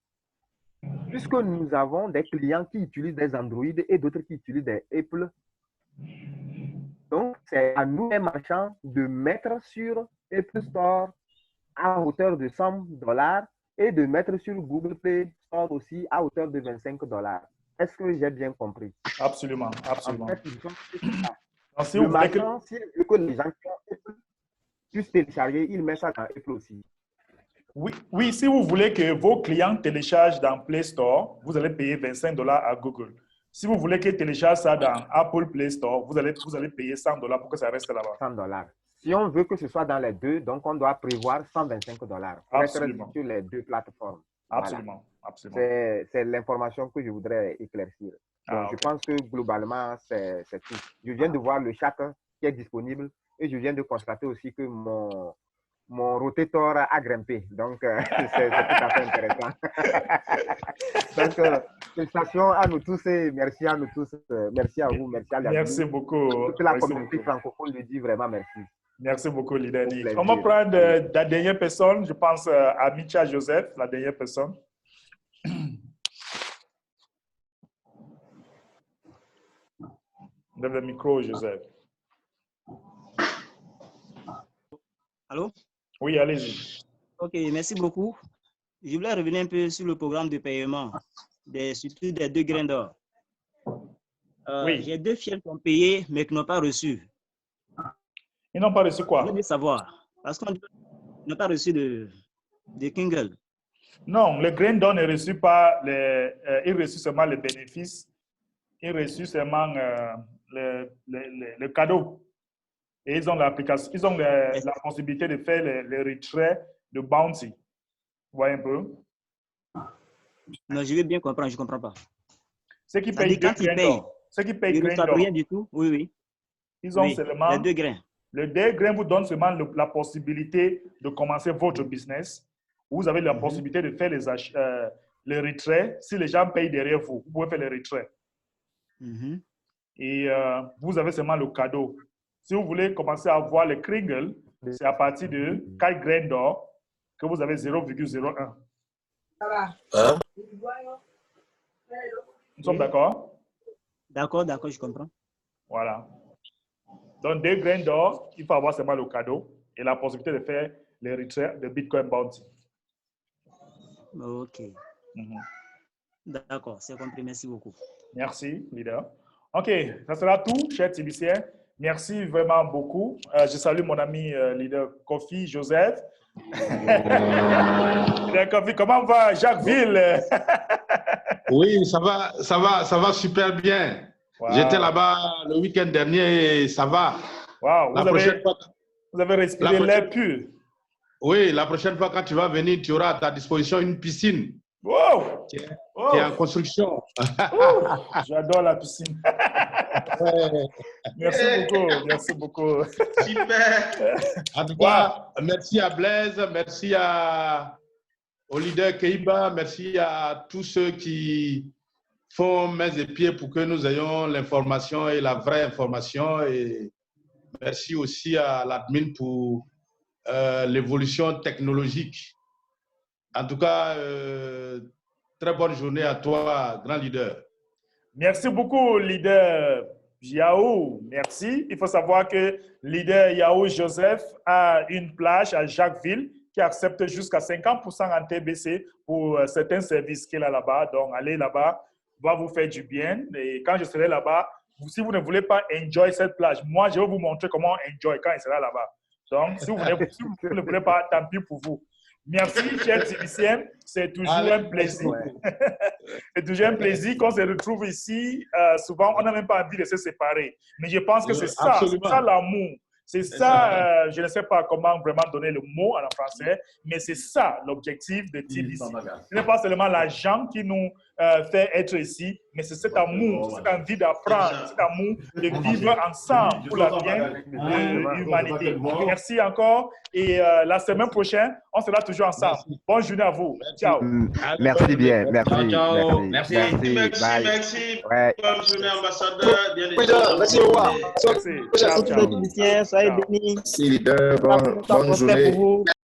puisque nous avons des clients qui utilisent des Android et d'autres qui utilisent des Apple, donc c'est à nous les marchands de mettre sur Apple Store à hauteur de $100 et de mettre sur Google Play Store aussi à hauteur de $25. Est-ce que j'ai bien compris? Absolument, absolument. En fait, si le marchand, s'il veut que les gens puissent télécharger, il met ça dans Apple aussi. Oui, si vous voulez que vos clients téléchargent dans Play Store, vous allez payer $25 à Google. Si vous voulez qu'ils téléchargent ça dans Apple Play Store, vous allez payer $100 pour que ça reste là-bas. $100. Si on veut que ce soit dans les deux, donc on doit prévoir $125 pour être sur les deux plateformes. Absolument. Voilà. Absolument. C'est l'information que je voudrais éclaircir. Donc, je pense que globalement, c'est tout. Je viens de voir le chat qui est disponible et je viens de constater aussi que mon rotator a grimpé. Donc, c'est tout à fait intéressant. Donc, félicitations à nous tous et merci à nous tous. Merci à vous, merci à l'Admin. Merci beaucoup. Toute la communauté francophone lui dit vraiment merci. Merci beaucoup, leader Nick. On va prendre la dernière personne. Je pense à Micha Joseph, la dernière personne. Lève le micro, Joseph. Allô? Oui, allez-y. OK, merci beaucoup. Je voulais revenir un peu sur le programme de paiement, surtout des 2 grains d'or. Oui. J'ai 2 fiels qui ont payé, mais qui n'ont pas reçu. Ils n'ont pas reçu quoi? Je veux savoir. Parce qu'on n'ont pas reçu de Kingle. Non, le grain d'or ne reçut pas il reçut seulement les bénéfices, il reçut seulement le cadeau. Et ils ont l'application, ils ont la possibilité de faire le retrait de bounty. Vous voyez un peu? Non, je veux bien comprendre, je ne comprends pas. Ceux qui payent deux grains d'or. Ceux qui payent grains d'or. Rien du tout? Oui, oui. Ils ont seulement les 2 grains. Le 2 grains vous donne seulement la possibilité de commencer votre business. Vous avez la possibilité de faire les retraits. Si les gens payent derrière vous, vous pouvez faire les retraits. Et vous avez seulement le cadeau. Si vous voulez commencer à avoir le Kringle, c'est à partir de 4 grains d'or que vous avez 0,01. Hein? Nous sommes d'accord? D'accord, d'accord, je comprends. Voilà. Donc, 2 grains d'or, il faut avoir seulement le cadeau et la possibilité de faire les retraits de Bitcoin Bounty. OK. D'accord, c'est compris. Merci beaucoup. Merci, leader. OK, ça sera tout, chers Tibiciens. Merci vraiment beaucoup. Je salue mon ami leader Kofi Joseph. Leader Kofi, comment va Jacquesville? Oui, ça va super bien. Wow. J'étais là-bas le week-end dernier et ça va. Wow. Vous avez respiré l'air pur. Oui, la prochaine fois quand tu vas venir, tu auras à ta disposition une piscine. Wow. Qui est en construction. J'adore la piscine. Merci beaucoup. Merci beaucoup. Super. En tout cas, merci à Blaise, merci au leader Keiba, merci à tous ceux qui font mains et pieds pour que nous ayons l'information et la vraie information. Et merci aussi à l'admin pour l'évolution technologique. En tout cas, très bonne journée à toi, grand leader. Merci beaucoup, leader Yao. Merci. Il faut savoir que leader Yao Joseph a une plage à Jacquesville qui accepte jusqu'à 50% en TBC pour certains services qu'il a là-bas. Donc, allez là-bas, va vous faire du bien. Et quand je serai là-bas, si vous ne voulez pas enjoy cette plage, moi, je vais vous montrer comment enjoy quand il sera là-bas. Donc, si vous ne voulez pas, tant pis pour vous. Merci, chers Tibiciens. C'est toujours un plaisir. C'est toujours un plaisir qu'on se retrouve ici. Souvent, on n'a même pas envie de se séparer. Mais je pense que c'est ça l'amour. C'est ça, je ne sais pas comment vraiment donner le mot en français, mais c'est ça l'objectif de TBC. Ce n'est pas seulement l'argent qui nous fait être ici, mais c'est cet amour, cette envie d'apprendre, cet amour de vivre ensemble pour la bien de l'humanité. Merci encore et la semaine prochaine, on sera toujours ensemble. Bonne journée à vous. Ciao. Merci bien. Merci. Ciao. Merci. Merci. Ouais. Bonne journée, ambassadeur. Merci. Ciao. Soyez bénis. Merci, leader. Bonne journée.